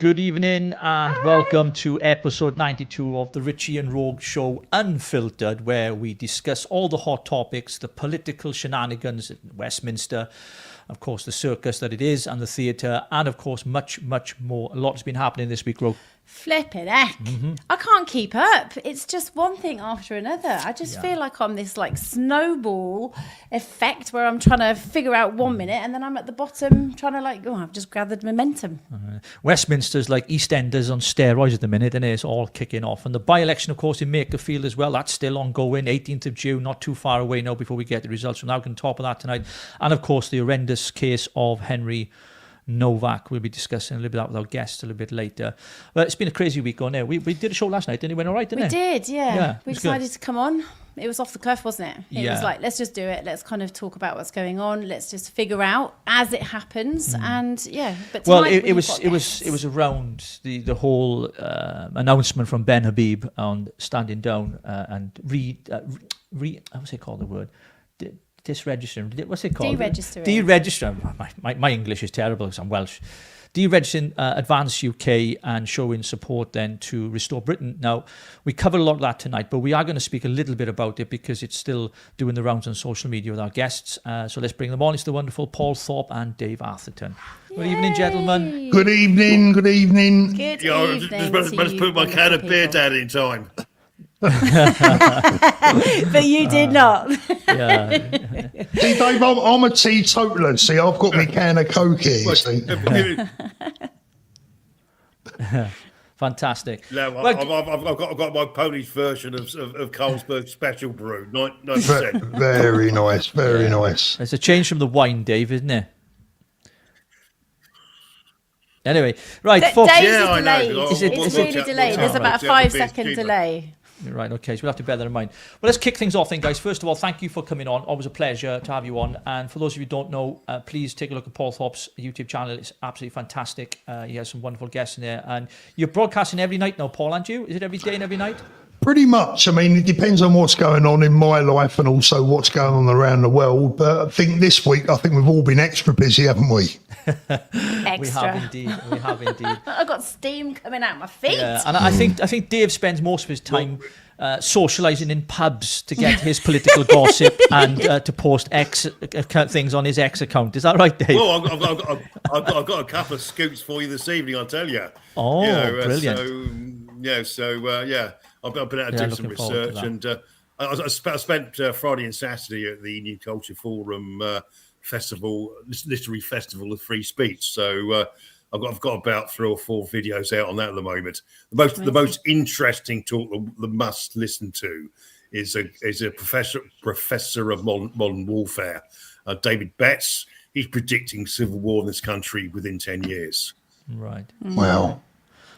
Good evening and welcome to episode 92 of the Richie and Rogue Show Unfiltered, where we discuss all the hot topics, the political shenanigans in Westminster, of course the circus that it is, and the theatre, and of course much, much more. A lot has been happening this week, Rogue. Flipping heck. I can't keep up. It's just one thing after another. I just feel like I'm this like snowball effect where I'm trying to figure out 1 minute and then I'm at the bottom trying to I've just gathered momentum. Westminster's like EastEnders on steroids at the minute, and it's all kicking off. And the by-election, of course, in Makerfield as well, that's still ongoing. 18th of June, not too far away now before we get the results. So now we can top of that tonight. And of course, the horrendous case of Henry Novak. We'll be discussing a little bit that with our guests a little bit later. Well, it's been a crazy week on there. We did a show last night, didn't it? Went all right, didn't it? We did, yeah. We decided good. to come on. It was off the cuff, wasn't it? It was like, let's just do it. Let's kind of talk about what's going on. Let's just figure out as it happens. And but well, it was around the whole announcement from Ben Habib on standing down and what's it called, the word? Disregistering. What's it called? Deregistering. My English is terrible because I'm Welsh. Deregistering Advance UK and showing support then to Restore Britain. Now, we covered a lot of that tonight, but we are going to speak a little bit about it because it's still doing the rounds on social media with our guests. So let's bring them on. It's the wonderful Paul Thorpe and Dave Atherton. Yay. Good evening, gentlemen. Good evening. Good evening. Good evening. Just put my can of beer down in time. But you did not. See, Dave, I'm a teetotaler. See, I've got my can of Coke here. Fantastic. No, I've got my Polish version of Carlsberg Special Brew, 9%. Very nice, very nice. It's a change from the wine, Dave, isn't it? Anyway, right, folks. Dave's delayed. It's really delayed. There's about a 5-second delay. Right, okay, so we'll have to bear that in mind. Well, let's kick things off then, guys. First of all, thank you for coming on. Always a pleasure to have you on. And for those of you who don't know, please take a look at Paul Thorpe's YouTube channel. It's absolutely fantastic. He has some wonderful guests in there. And you're broadcasting every night now, Paul, aren't you? Is it every day and every night? Pretty much. I mean, it depends on what's going on in my life and also what's going on around the world. But I think this week, we've all been extra busy, haven't we? Extra. We have indeed. I've got steam coming out my feet. Yeah, and I think Dave spends most of his time socialising in pubs to get his political gossip and to post X things on his X account. Is that right, Dave? Well, I've got a couple of scoops for you this evening, I'll tell you. Oh, brilliant. I've been out to do some research, and I spent Friday and Saturday at the New Culture Forum literary festival of free speech. So I've got about 3 or 4 videos out on that at the moment. The most interesting talk, the must listen to, is a professor of modern warfare, David Betts. He's predicting civil war in this country within 10 years. Right. Wow.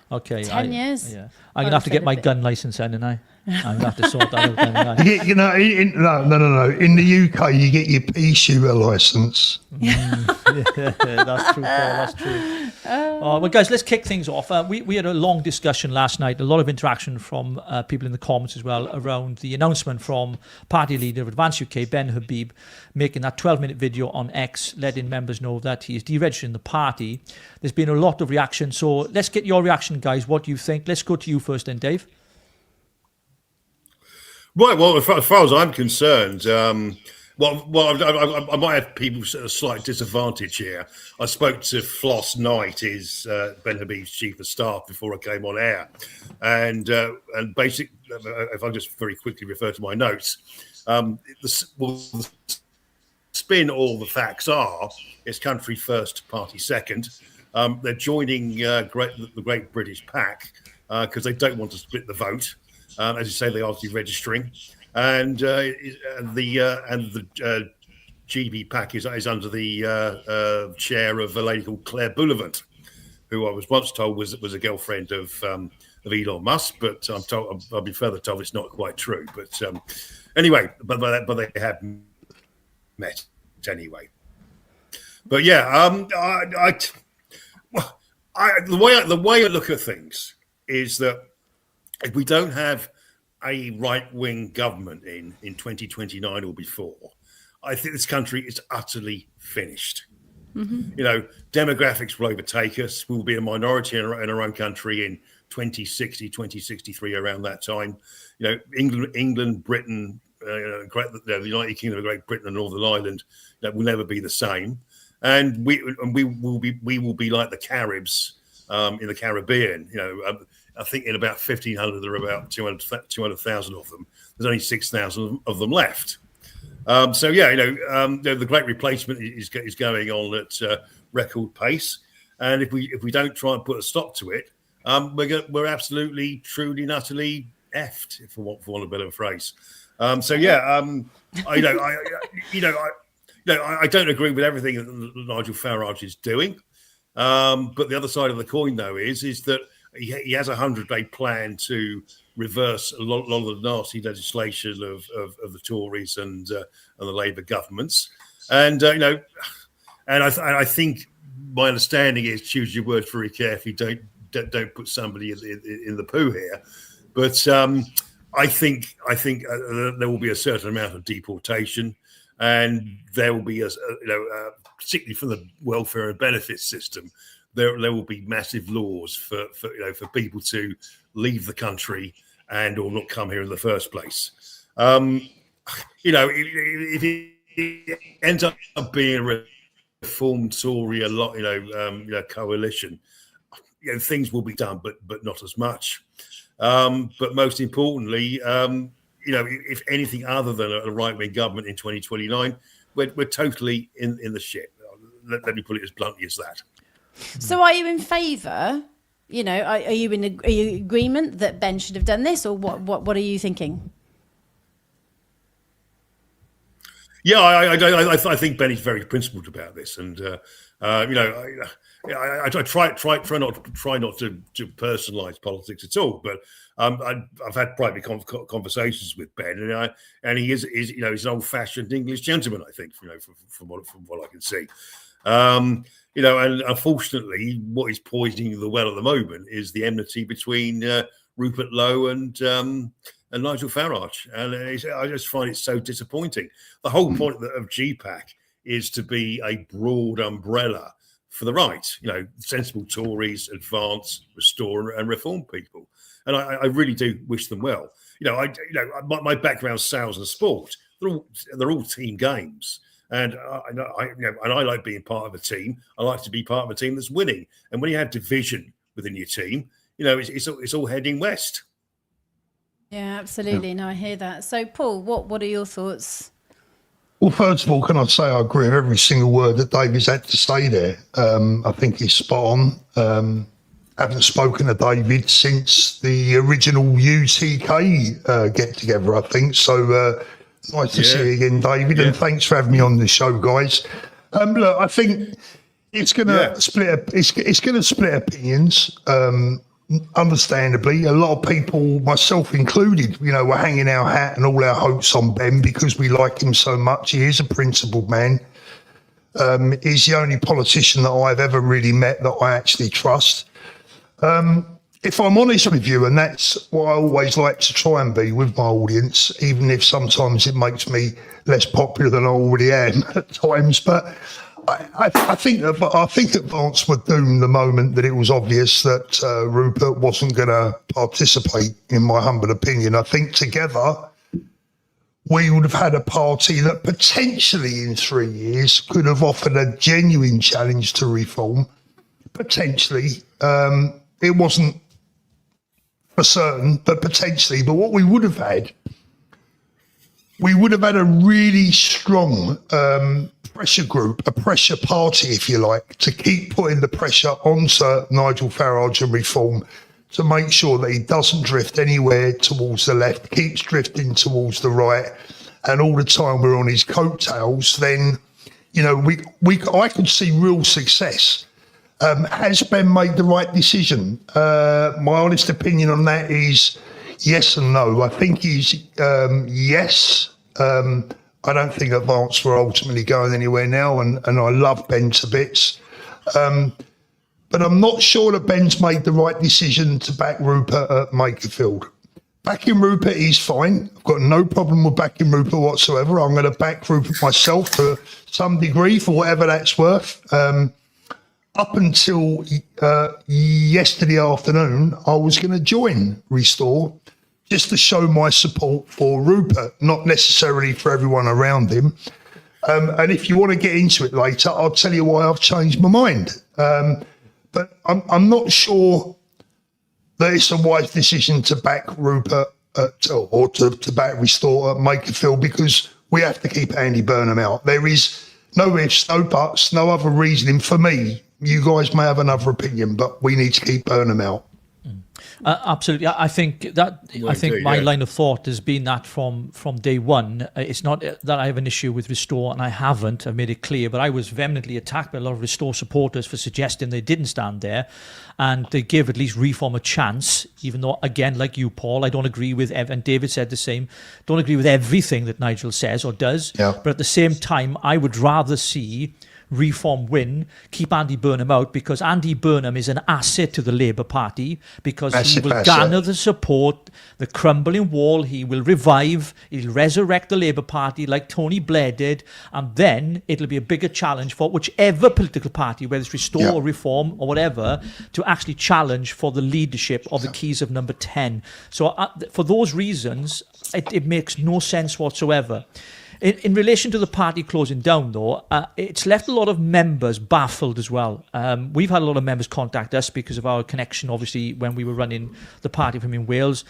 Okay. 10 years? Yeah. I'm going to have to get my gun license then, I? I'm going to have to sort that out then, No. In the UK, you get your pea shooter license. That's true, Paul. That's true. Well, guys, let's kick things off. We had a long discussion last night, a lot of interaction from people in the comments as well around the announcement from party leader of Advance UK, Ben Habib, making that 12-minute video on X, letting members know that he is deregistering the party. There's been a lot of reaction, so let's get your reaction, guys. What do you think? Let's go to you first then, Dave. Right. Well, as far as I'm concerned, I might have people at a slight disadvantage here. I spoke to Floss Knight, Ben Habib's chief of staff, before I came on air, and basically, if I just very quickly refer to my notes, the spin all the facts are is country first, party second. They're joining the Great British Pack because they don't want to split the vote. As you say, they are registering, and the GB pack is under the chair of a lady called Claire Boulevard, who I was once told was a girlfriend of Elon Musk, but I'll be further told it's not quite true. But anyway, but they have met anyway. But yeah, the way I look at things is that if we don't have a right-wing government in 2029 or before, I think this country is utterly finished. You know, demographics will overtake us. We'll be a minority in our own country in 2060, 2063, around that time. You know, England, Britain, the United Kingdom, Great Britain, and Northern Ireland, that will never be the same. And we will be like the Caribs in the Caribbean. You know, I think in about 1,500 there are about 200,000 of them. There's only 6,000 of them left. So yeah, the Great Replacement is going on at record pace, and if we don't try and put a stop to it, we're absolutely, truly, and utterly effed, for want of a better phrase. So yeah, I don't agree with everything that Nigel Farage is doing, but the other side of the coin, though, is that he has a 100-day plan to reverse a lot of the nasty legislation of the Tories and the Labour governments, and I think my understanding is, choose your words very carefully. Don't put somebody in the poo here, but I think there will be a certain amount of deportation, and there will be particularly from the welfare and benefits system. There will be massive laws for people to leave the country and or not come here in the first place. If it ends up being a reformed Tory coalition, things will be done, but not as much. But most importantly, if anything other than a right-wing government in 2029, we're totally in the shit. Let me put it as bluntly as that. So are you in favour? Are you in agreement that Ben should have done this, or what are you thinking? Yeah, I think Ben is very principled about this, and I try not to personalise politics at all. But I've had private conversations with Ben, and he is he's an old-fashioned English gentleman, I think, from what I can see. And unfortunately, what is poisoning the well at the moment is the enmity between Rupert Lowe and Nigel Farage, and I just find it so disappointing. The whole point of GPAC is to be a broad umbrella for the right, sensible Tories, advance, restore, and reform people, and I really do wish them well. My background's sales and sport. They're all team games. And I like being part of a team. I like to be part of a team that's winning. And when you have division within your team, it's all heading west. Yeah, absolutely. No, I hear that. So, Paul, what are your thoughts? Well, first of all, can I say I agree with every single word that David's had to say there. I think he's spot on. Haven't spoken to David since the original UTK get-together, I think. So, nice to see you again, David, and thanks for having me on the show, guys. Look, I think it's going to split. It's going to split opinions. Understandably, a lot of people, myself included, we're hanging our hat and all our hopes on Ben because we like him so much. He is a principled man. He's the only politician that I've ever really met that I actually trust. If I'm honest with you, and that's what I always like to try and be with my audience, even if sometimes it makes me less popular than I already am at times. But I think Advance were doomed the moment that it was obvious that Rupert wasn't going to participate, in my humble opinion. I think together we would have had a party that potentially in 3 years could have offered a genuine challenge to reform. Potentially. It wasn't for certain, but potentially. But what we would have had a really strong pressure group, a pressure party, if you like, to keep putting the pressure onto Nigel Farage and reform to make sure that he doesn't drift anywhere towards the left, keeps drifting towards the right, and all the time we're on his coattails, then, I could see real success. Has Ben made the right decision? My honest opinion on that is yes and no. I think he's yes. I don't think Advance were ultimately going anywhere now, and I love Ben to bits. But I'm not sure that Ben's made the right decision to back Rupert at Makerfield. backing Rupert is fine. I've got no problem with backing Rupert whatsoever. I'm going to back Rupert myself to some degree for whatever that's worth. Up until yesterday afternoon, I was going to join Restore just to show my support for Rupert, not necessarily for everyone around him. And if you want to get into it later, I'll tell you why I've changed my mind. But I'm not sure that it's a wise decision to back Rupert or to back Restore at Makerfield, because we have to keep Andy Burnham out. There is no ifs, no buts, no other reasoning for me. You guys may have another opinion, but we need to keep Burnham out. Absolutely, I think that my line of thought has been that from day one. It's not that I have an issue with Restore, and I haven't. I've made it clear, but I was vehemently attacked by a lot of Restore supporters for suggesting they didn't stand there, and they give at least Reform a chance. Even though, again, like you, Paul, I don't agree with, and David said the same. Don't agree with everything that Nigel says or does. Yeah. But at the same time, I would rather see Reform win, keep Andy Burnham out, because Andy Burnham is an asset to the Labour Party, because he will garner the support, the crumbling wall, he will revive, he'll resurrect the Labour Party like Tony Blair did, and then it'll be a bigger challenge for whichever political party, whether it's Restore or Reform or whatever, to actually challenge for the leadership of the keys of number 10. So for those reasons, it makes no sense whatsoever. In relation to the party closing down, though, it's left a lot of members baffled as well. We've had a lot of members contact us because of our connection, obviously, when we were running the party from in Wales.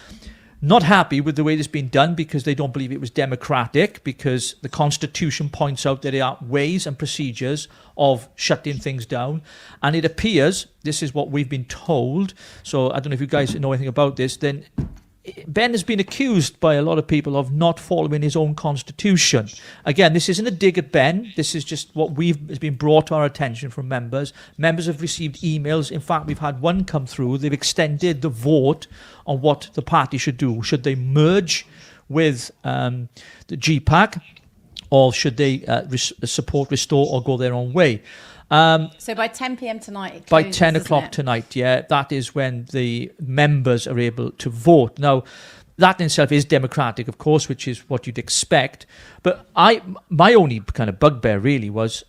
Not happy with the way this been done, because they don't believe it was democratic, because the Constitution points out that there are ways and procedures of shutting things down. And it appears, this is what we've been told, so I don't know if you guys know anything about this, then Ben has been accused by a lot of people of not following his own constitution. Again, this isn't a dig at Ben. This is just what has been brought to our attention from members. Members have received emails. In fact, we've had one come through. They've extended the vote on what the party should do. Should they merge with the GPAC, or should they support Restore or go their own way? So by 10 p.m. tonight, it closes, by 10 o'clock isn't it? tonight, that is when the members are able to vote. Now, that in itself is democratic, of course, which is what you'd expect. But my only kind of bugbear really was,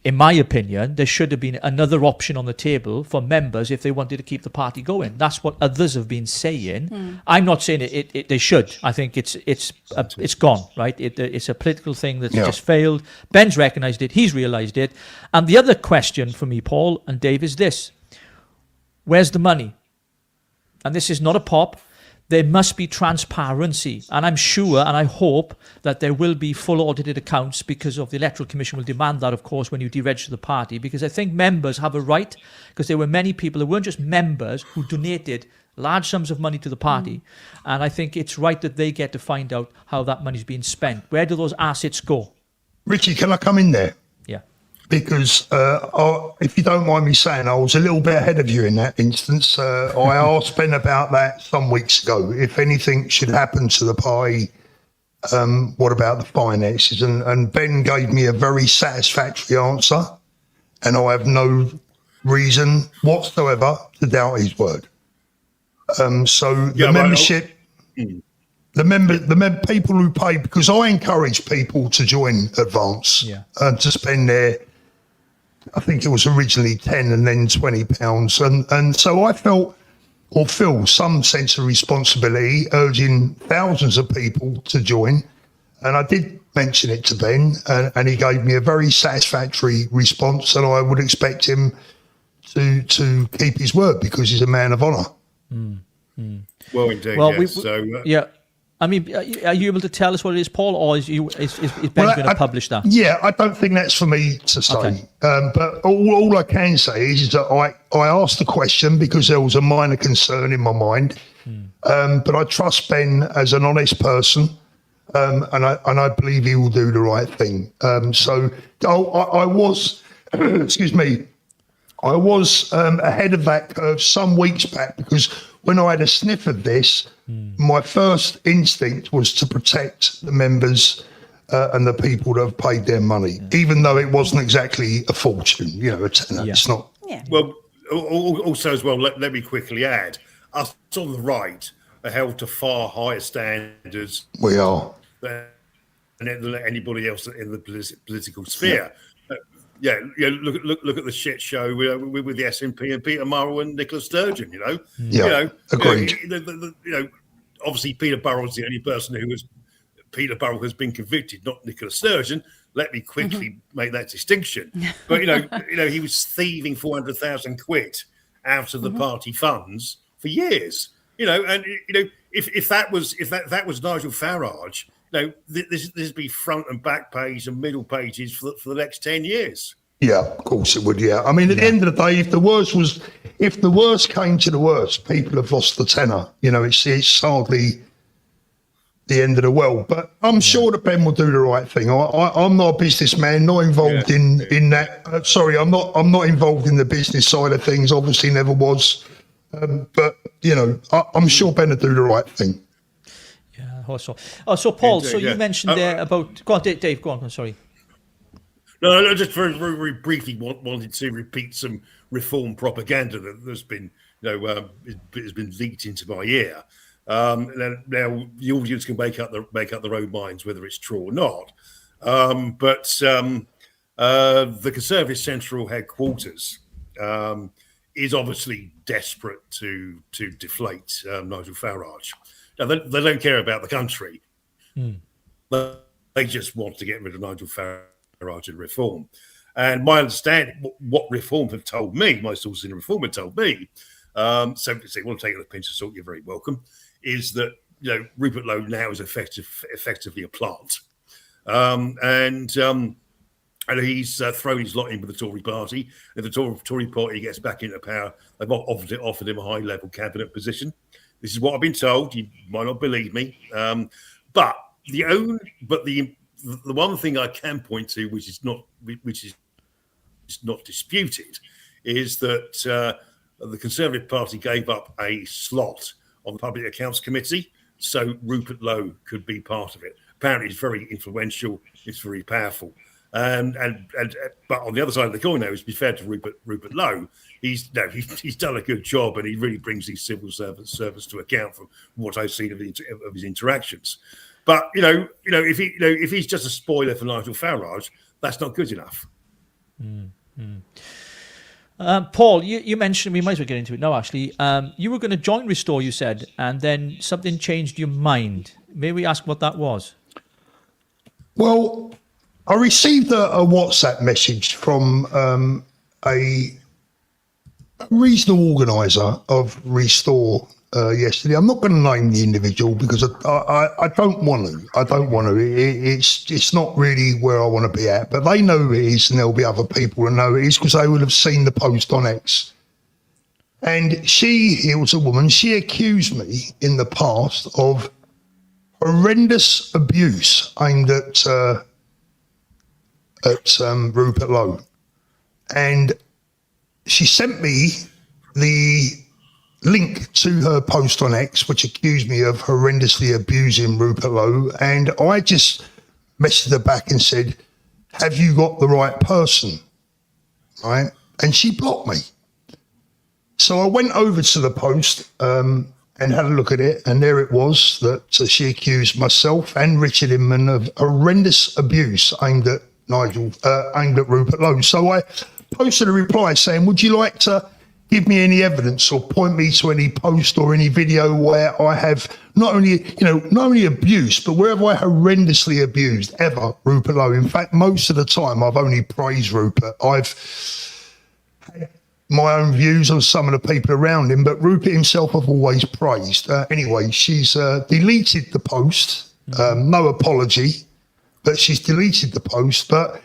in my opinion, there should have been another option on the table for members if they wanted to keep the party going. That's what others have been saying. I'm not saying they should. I think it's gone, right? It's a political thing that's just failed. Ben's recognised it. He's realised it. And the other question for me, Paul and Dave, is this. Where's the money? And this is not a pop. There must be transparency, and I'm sure and I hope that there will be full audited accounts, because of the Electoral Commission will demand that, of course, when you deregister the party, because I think members have a right, because there were many people who weren't just members who donated large sums of money to the party, and I think it's right that they get to find out how that money's being spent. Where do those assets go? Richie, can I come in there? Yeah. Because if you don't mind me saying, I was a little bit ahead of you in that instance. I asked Ben about that some weeks ago. If anything should happen to the party, what about the finances? And Ben gave me a very satisfactory answer, and I have no reason whatsoever to doubt his word. So the membership... The people who pay, because I encourage people to join Advance and to spend their, I think it was originally £10 and then £20. And so I felt or feel some sense of responsibility urging thousands of people to join. And I did mention it to Ben, and he gave me a very satisfactory response, and I would expect him to keep his word, because he's a man of honour. Well, indeed, yes. I mean, are you able to tell us what it is, Paul, or is Ben going to publish that? Yeah, I don't think that's for me to say. Okay. But all I can say is that I asked the question because there was a minor concern in my mind. But I trust Ben as an honest person, and I believe he will do the right thing. So I was, excuse me, I was ahead of that curve some weeks back, because when I had a sniff of this, my first instinct was to protect the members and the people that have paid their money, even though it wasn't exactly a fortune, a tenner. It's not. Yeah. Well, also as well, let me quickly add, us on the right are held to far higher standards We are. than anybody else in the political sphere. Yeah, look at the shit show with the SNP and Peter Murrell and Nicola Sturgeon. Agreed. Obviously Peter Burrell's the only person Peter Burrell has been convicted, not Nicola Sturgeon. Let me quickly make that distinction. But he was thieving 400,000 quid out of the party funds for years. If that was Nigel Farage, this would be front and back page and middle pages for the next 10 years. Yeah, of course it would. Yeah, I mean, at the end of the day, if the worst came to the worst, people have lost the tenner. It's hardly the end of the world. But I'm sure that Ben will do the right thing. I'm not a businessman, not involved in that. Sorry, I'm not involved in the business side of things. Obviously, never was. But I'm sure Ben will do the right thing. Yeah, also. So Paul, so you mentioned there about. Go on, Dave. Go on. Sorry. No, just very, very, very briefly wanted to repeat some reform propaganda that's been, has been leaked into my ear. Now the audience can make up their own minds whether it's true or not. But the Conservative Central Headquarters is obviously desperate to deflate Nigel Farage. Now they don't care about the country. They just want to get rid of Nigel Farage and reform. And my understanding, what reform have told me, my sources in reform have told me, so if you want to take it with a pinch of salt, you're very welcome, is that Rupert Lowe now is effectively a plant. And he's thrown his lot in with the Tory party. If the Tory party gets back into power, they've offered him a high-level cabinet position. This is what I've been told. You might not believe me, but the one thing I can point to, which is not disputed, is that the Conservative Party gave up a slot on the Public Accounts Committee, so Rupert Lowe could be part of it. Apparently, it's very influential. It's very powerful. But on the other side of the coin, now, is to be fair to Rupert Lowe, he's done a good job, and he really brings these civil servants to account for what I've seen of his interactions. But if he's just a spoiler for Nigel Farage, that's not good enough. Paul, you mentioned, we might as well get into it now. Actually, you were going to join Restore, you said, and then something changed your mind. May we ask what that was? Well, I received a WhatsApp message from a regional organiser of Restore yesterday. I'm not going to name the individual because I don't want to. It's not really where I want to be at. But they know who it is, and there'll be other people that know who it is because they would have seen the post on X. And it was a woman. She accused me in the past of horrendous abuse aimed at Rupert Lowe, and she sent me the link to her post on X, which accused me of horrendously abusing Rupert Lowe, and I just messaged her back and said, "Have you got the right person?" Right, and she blocked me. So I went over to the post and had a look at it, and there it was that she accused myself and Richard Inman of horrendous abuse aimed at Rupert Lowe. So I posted a reply saying, "Would you like to give me any evidence or point me to any post or any video where I have not only abuse, but wherever I horrendously abused ever Rupert Lowe?" In fact, most of the time I've only praised Rupert. I've had my own views on some of the people around him, but Rupert himself I've always praised. Anyway, she's deleted the post. No apology, but she's deleted the post. But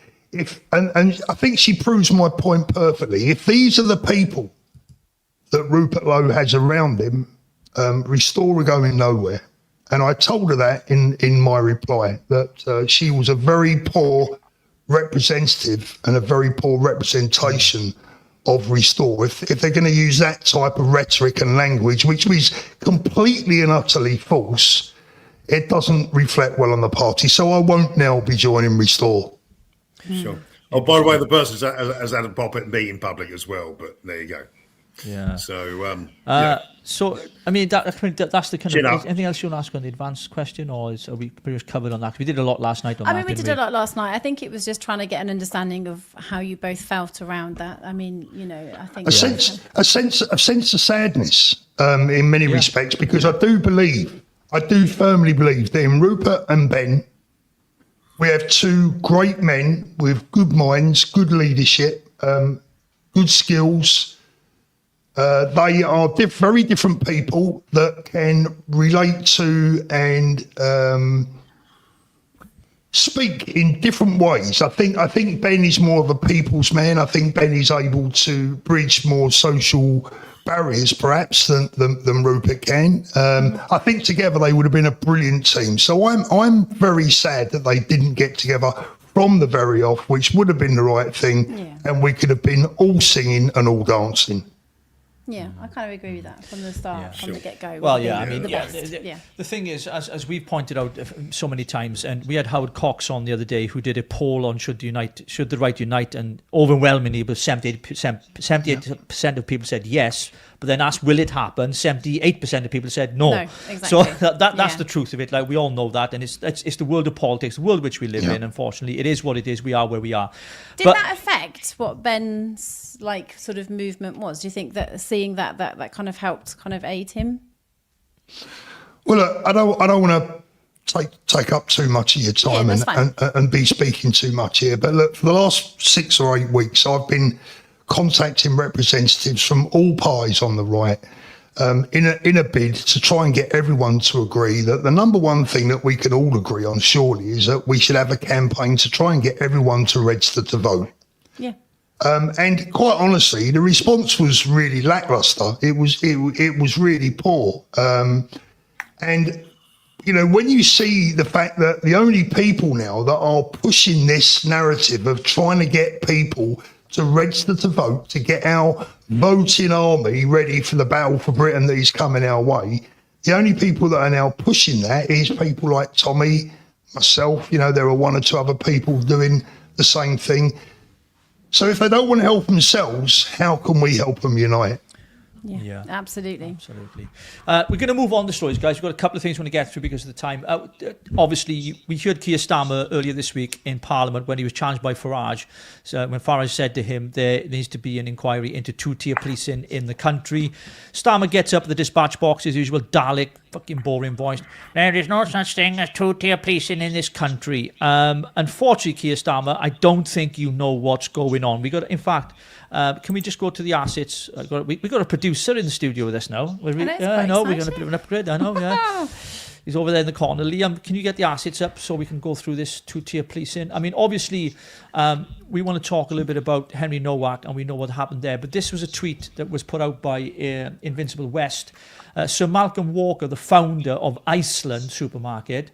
and I think she proves my point perfectly. If these are the people that Rupert Lowe has around him, Restore are going nowhere. And I told her that in my reply, that she was a very poor representative and a very poor representation of Restore. If they're going to use that type of rhetoric and language, which is completely and utterly false, it doesn't reflect well on the party. So I won't now be joining Restore. Sure. Oh, by the way, the person has had a pop at me in public as well, but there you go. Yeah. So, So, I mean, that's the kind Chin of. up. Anything else you want to ask on the advanced question, or are we pretty much covered on that? 'Cause we did a lot last night on that. I mean, we didn't did a lot last night. I think it was just trying to get an understanding of how you both felt around that. I mean, you know, I think a sense of sadness in many respects, because I do firmly believe that in Rupert and Ben, we have two great men with good minds, good leadership, good skills. They are very different people that can relate to and speak in different ways. I think Ben is more of a people's man. I think Ben is able to bridge more social barriers, perhaps, than Rupert can. I think together they would have been a brilliant team. So I'm very sad that they didn't get together from the very off, which would have been the right thing, and we could have been all singing and all dancing. Yeah, I kind of agree with that from the start, from the get-go. Well, yeah, I mean, the thing is, as we've pointed out so many times, and we had Howard Cox on the other day who did a poll on should the right unite, and overwhelmingly, but 78% of people said yes, but then asked, will it happen? 78% of people said no. Exactly. So that's the truth of it. Like, we all know that, and it's the world of politics, the world which we live in. Unfortunately, it is what it is. We are where we are. Did that affect what Ben's sort of movement was? Do you think that seeing that kind of helped kind of aid him? Well, look, I don't want to take up too much of your time and be speaking too much here. But look, for the last 6 or 8 weeks, I've been contacting representatives from all parties on the right in a bid to try and get everyone to agree that the number one thing that we can all agree on, surely, is that we should have a campaign to try and get everyone to register to vote. Yeah. And quite honestly, the response was really lackluster. It was really poor. And you know, when you see the fact that the only people now that are pushing this narrative of trying to get people to register to vote, to get our voting army ready for the battle for Britain that is coming our way, the only people that are now pushing that is people like Tommy, myself. You know, there are 1 or 2 other people doing the same thing. So if they don't want to help themselves, how can we help them unite? Yeah, absolutely. We're going to move on to stories, guys. We've got a couple of things we want to get through because of the time. Obviously, we heard Keir Starmer earlier this week in Parliament when he was challenged by Farage. So when Farage said to him there needs to be an inquiry into 2-tier policing in the country, Starmer gets up at the dispatch box, his usual Dalek, fucking boring voice. There is no such thing as 2-tier policing in this country. Unfortunately, Keir Starmer, I don't think you know what's going on. Can we just go to the assets? We've got a producer in the studio with us now. I know, we're going to do an upgrade. I know, yeah. He's over there in the corner. Liam, can you get the assets up so we can go through this 2-tier policing? I mean, obviously, we want to talk a little bit about Henry Nowak, and we know what happened there. But this was a tweet that was put out by Invincible West. Sir Malcolm Walker, the founder of Iceland Supermarket,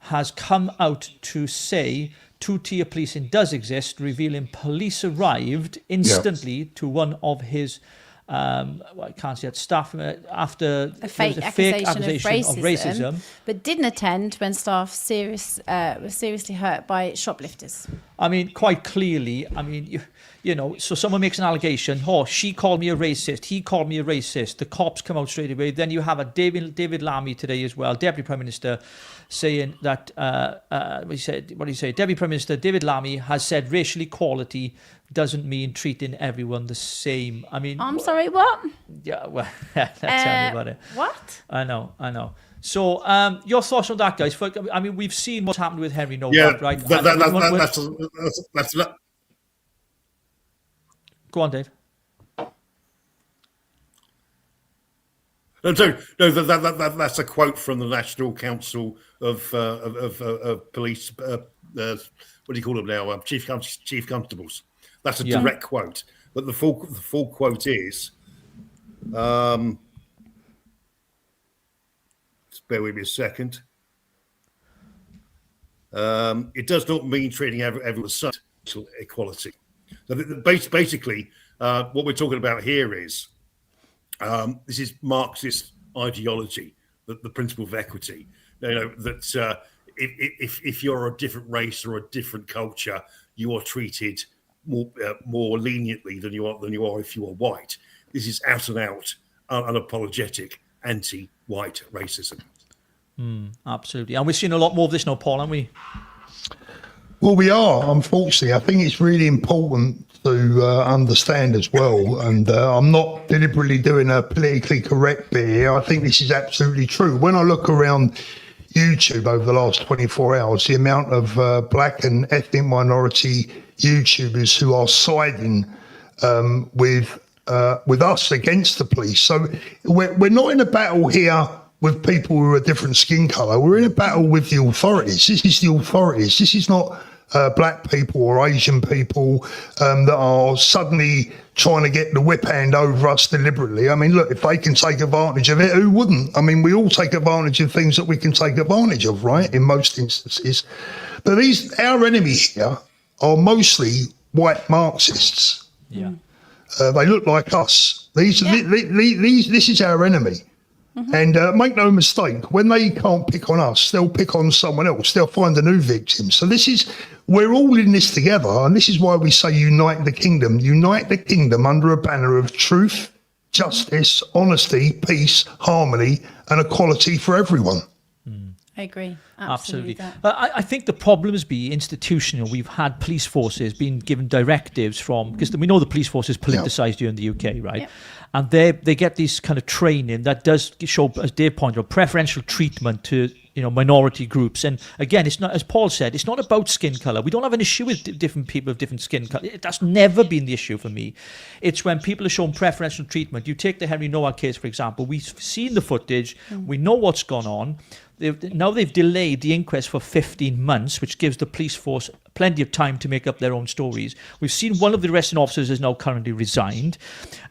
has come out to say 2-tier policing does exist, revealing police arrived instantly to one of his I can't say that, staff after a fake accusation of racism, but didn't attend when staff were seriously hurt by shoplifters. I mean, quite clearly, I mean, you know, so someone makes an allegation, oh, she called me a racist, he called me a racist, the cops come out straight away. Then you have a David Lammy today as well, Deputy Prime Minister, saying that, what do you say? Deputy Prime Minister David Lammy has said racial equality doesn't mean treating everyone the same. I mean... I'm sorry, what? Yeah, well, tell me about it. What? I know. So, your thoughts on that, guys? I mean, we've seen what's happened with Henry Nowak, right? That's Go on, Dave. No, that's a quote from the National Council of Police. What do you call them now? Chief Constables. That's a direct quote. But the full quote is. Just bear with me a second. It does not mean treating everyone with social equality. So basically, what we're talking about here is this is Marxist ideology, the principle of equity. You know that if you're a different race or a different culture, you are treated more leniently than you are if you are white. This is out and out, unapologetic anti-white racism. Absolutely. And we've seen a lot more of this now, Paul, haven't we? Well, we are, unfortunately. I think it's really important to understand as well, and I'm not deliberately doing a politically correct bit here. I think this is absolutely true. When I look around YouTube over the last 24 hours, the amount of black and ethnic minority YouTubers who are siding with us against the police. So we're not in a battle here with people who are a different skin colour. We're in a battle with the authorities. This is the authorities. This is not black people or Asian people that are suddenly trying to get the whip hand over us deliberately. I mean, look, if they can take advantage of it, who wouldn't? I mean, we all take advantage of things that we can take advantage of, right, in most instances. But our enemy here are mostly white Marxists. Yeah. They look like us. This is our enemy. And make no mistake, when they can't pick on us, they'll pick on someone else. They'll find a new victim. So we're all in this together. And this is why we say unite the kingdom. Unite the kingdom under a banner of truth, justice, honesty, peace, harmony, and equality for everyone. I agree. Absolutely. I think the problems be institutional. We've had police forces being given directives from, because we know the police force is politicised here in the UK, right? Yep. And they get this kind of training that does show, as Dave pointed out, preferential treatment to minority groups. And again, it's not, as Paul said, it's not about skin colour. We don't have an issue with different people of different skin colour. That's never been the issue for me. It's when people are shown preferential treatment. You take the Henry Nowak case, for example. We've seen the footage. We know what's gone on. Now they've delayed the inquest for 15 months, which gives the police force plenty of time to make up their own stories. We've seen one of the arresting officers has now currently resigned.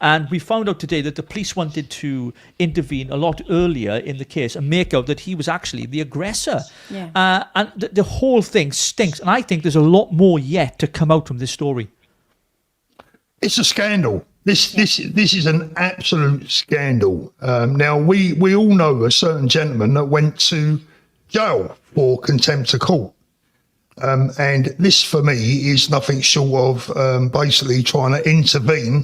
And we found out today that the police wanted to intervene a lot earlier in the case and make out that he was actually the aggressor. Yeah. And the whole thing stinks. And I think there's a lot more yet to come out from this story. It's a scandal. This is an absolute scandal. Now, we all know a certain gentleman that went to jail for contempt of court. And this, for me, is nothing short of basically trying to intervene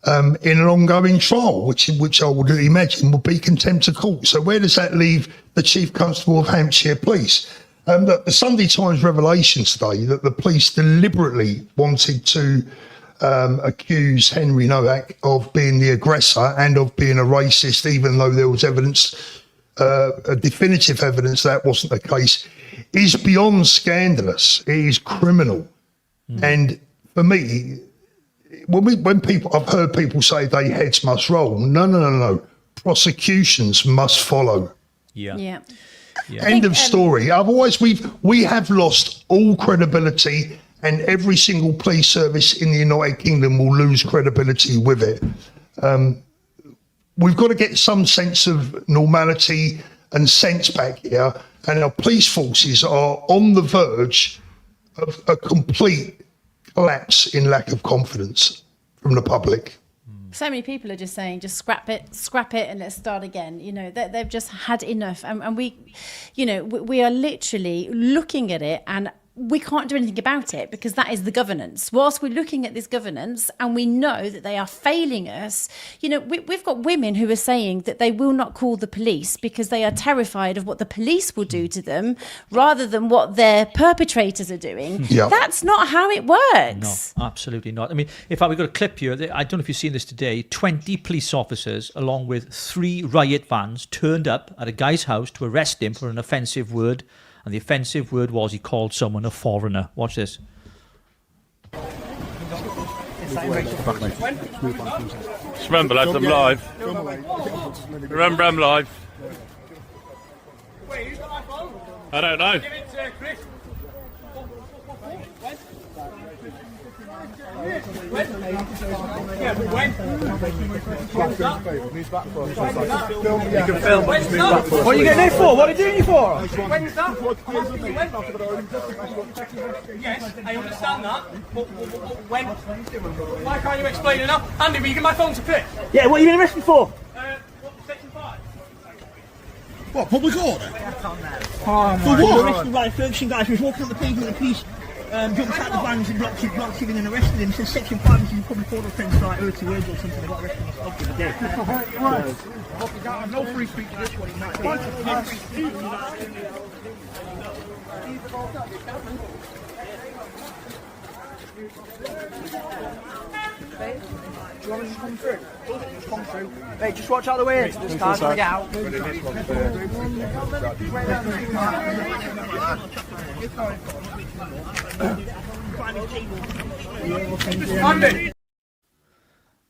in an ongoing trial, which I would imagine would be contempt of court. So where does that leave the Chief Constable of Hampshire Police? The Sunday Times revelation today that the police deliberately wanted to accuse Henry Nowak of being the aggressor and of being a racist, even though there was evidence, definitive evidence that wasn't the case, is beyond scandalous. It is criminal. And for me, I've heard people say they heads must roll. No. Prosecutions must follow. Yeah. End of story. Otherwise, we have lost all credibility, and every single police service in the United Kingdom will lose credibility with it. We've got to get some sense of normality and sense back here, and our police forces are on the verge of a complete collapse in lack of confidence from the public. So many people are just saying, just scrap it, and let's start again. They've just had enough. And we are literally looking at it, and we can't do anything about it because that is the governance. Whilst we're looking at this governance and we know that they are failing us, we've got women who are saying that they will not call the police because they are terrified of what the police will do to them rather than what their perpetrators are doing. Yeah. That's not how it works. No, absolutely not. I mean, in fact, we've got a clip here. I don't know if you've seen this today. 20 police officers, along with 3 riot vans, turned up at a guy's house to arrest him for an offensive word. And the offensive word was he called someone a foreigner. Watch this. Remember, lads, I'm live. Remember, I'm live. I don't know. You can film, but just move back. What are you getting here for? What are you doing here for? When's that? Yes, I understand that. But when? Why can't you explain enough? Andy, will you give my phone to Pip? Yeah, what are you going to arrest me for? Section 5. What, public order? Oh, For what? Arrested by a Ferguson guy who's walking up the pavement with a police jumped out the van and blocked him and arrested him. Since section 5, which is probably called offence like 30 words or something. They got arrested on spot the other day. Right. No free speech. That's what he meant. Do you want to just come through? Just come through. Hey, just watch out the way. This car's going to get out.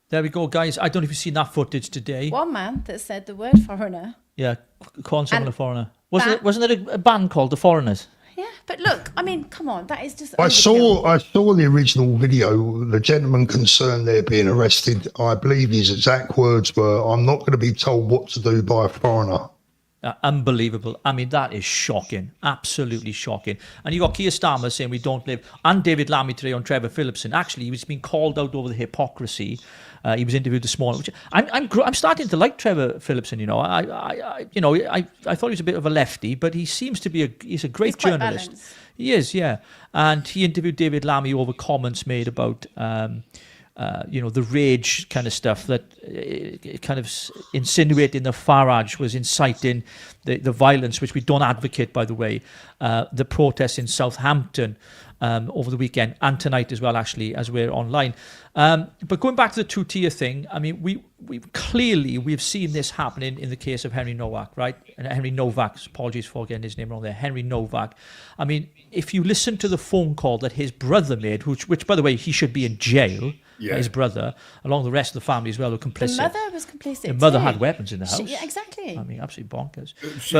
There we go, guys. I don't know if you've seen that footage today. One man that said the word foreigner. Yeah, calling someone And a foreigner. that- Wasn't there a band called The Foreigners? Yeah, but look, I mean, come on, that is just. I overkill. saw the original video. The gentleman concerned there being arrested. I believe his exact words were, "I'm not going to be told what to do by a foreigner." Unbelievable. I mean, that is shocking. Absolutely shocking. And you got Keir Starmer saying we don't live, and David Lammy today on Trevor Phillipson. Actually, he was being called out over the hypocrisy. He was interviewed this morning. Which I'm starting to like Trevor Phillipson. You know, I thought he was a bit of a lefty, but he seems to be he's a great He's quite journalist. balanced. He is, yeah. And he interviewed David Lammy over comments made about. The rage kind of stuff that kind of insinuating that Farage was inciting the violence, which we don't advocate, by the way, the protests in Southampton over the weekend and tonight as well, actually, as we're online. But going back to the two-tier thing, I mean, we've seen this happening in the case of Henry Nowak, right? And Henry Novak, apologies for getting his name wrong there, Henry Novak. I mean, if you listen to the phone call that his brother made, which by the way, he should be in jail, his brother, along the rest of the family as well, were complicit. The mother was complicit. The mother too. had weapons in the house. Yeah, exactly. I mean, absolutely bonkers.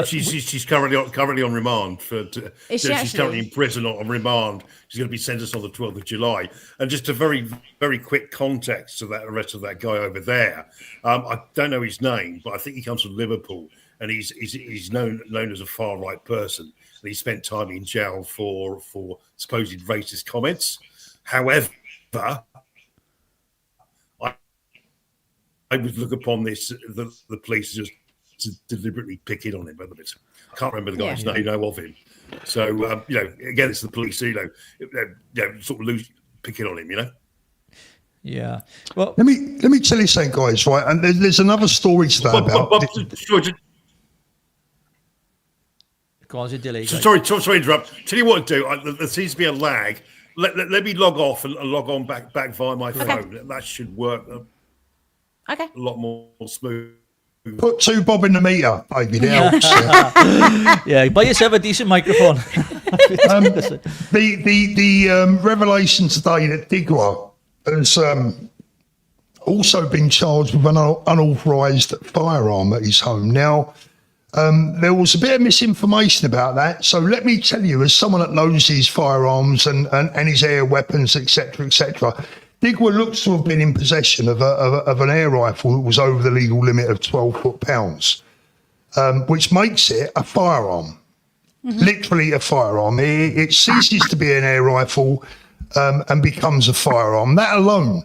She's currently on remand Is she she's actually? currently in prison on remand. She's going to be sentenced on the 12th of July. And just a very, very quick context to that arrest of that guy over there. I don't know his name, but I think he comes from Liverpool, and he's known as a far right person. And he spent time in jail for supposed racist comments. However, I would look upon this, the police just to deliberately pick in on him. I can't remember the guy's name, know of him. So, again, it's the police, sort of picking on him, Yeah. Well, Let me tell you something, guys. Right, and there's another story today about. go on, delay. Sorry to interrupt. Tell you what to do. There seems to be a lag. Let me log off and log on back via my phone. That should work a lot more smooth. Put 2 bob in the meter, David. It helps. Yeah, buy yourself a decent microphone. The revelation today that Digwa has also been charged with an unauthorised firearm at his home. Now, there was a bit of misinformation about that. So let me tell you, as someone that knows his firearms and his air weapons, etc., Digwa looks to have been in possession of an air rifle that was over the legal limit of 12 foot-pounds, which makes it a firearm, literally a firearm. It ceases to be an air rifle and becomes a firearm. That alone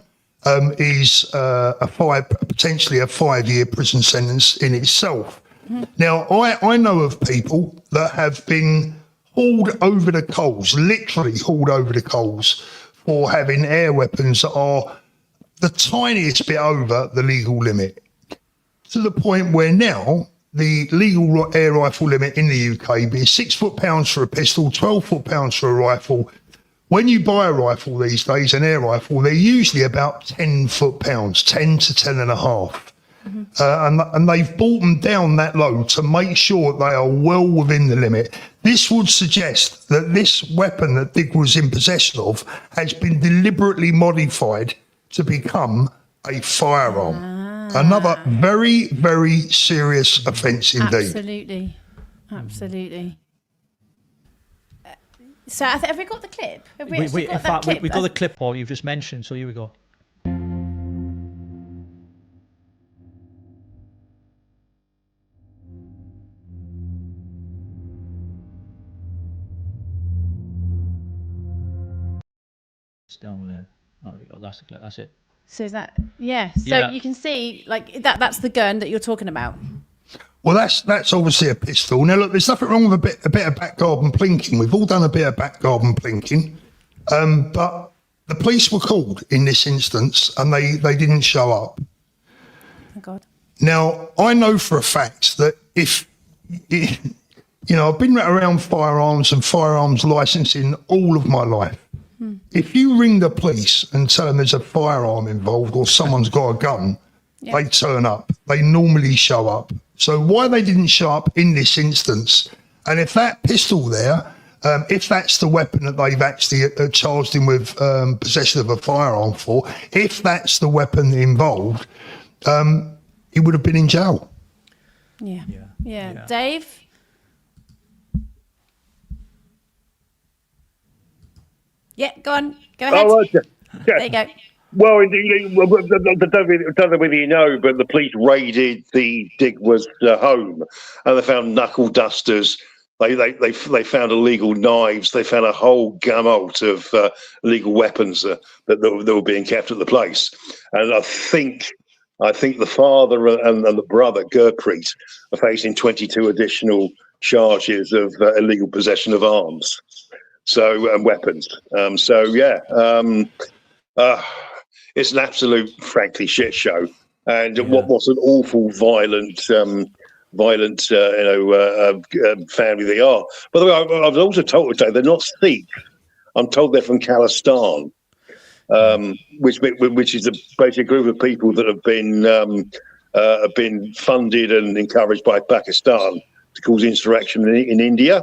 is potentially a 5-year prison sentence in itself. Now, I know of people that have been hauled over the coals, literally hauled over the coals, for having air weapons that are the tiniest bit over the legal limit, to the point where now the legal air rifle limit in the UK be 6 foot-pounds for a pistol, 12 foot-pounds for a rifle. When you buy a rifle these days, an air rifle, they're usually about 10 foot-pounds, 10 to 10 and a half. And they've brought them down that low to make sure they are well within the limit. This would suggest that this weapon that Dig was in possession of has been deliberately modified to become a firearm. Another very, very serious offence indeed. Absolutely. So have we got the clip? Have we Wait, in fact, we got the clip, Paul, you've just mentioned, so here we go. Down there. Oh, there we go. That's the clip. That's it. So is that So you can see like that's the gun that you're talking about. Well, that's obviously a pistol. Now look, there's nothing wrong with a bit of back garden plinking. We've all done a bit of back garden plinking. But the police were called in this instance, and they didn't show up. Oh God. Now, I know for a fact that if I've been around firearms and firearms licensing all of my life. If you ring the police and tell them there's a firearm involved or someone's got a gun, they turn up. They normally show up. So why they didn't show up in this instance, and if that pistol there, if that's the weapon that they've actually charged him with possession of a firearm for, if that's the weapon involved, he would have been in jail. Yeah. Dave? Yeah, go on. Go ahead. Oh, okay. There you go. Well, I don't know whether you know, but the police raided the Digworth's home, and they found knuckle dusters. They found illegal knives. They found a whole gamut of illegal weapons that were being kept at the place. And I think the father and the brother, Gurpreet, are facing 22 additional charges of illegal possession of arms. And weapons. It's an absolute, frankly, shit show. And what's an awful, violent family they are. By the way, I was also told today they're not Sikh. I'm told they're from Khalistan, which is basically a group of people that have been funded and encouraged by Pakistan to cause insurrection in India.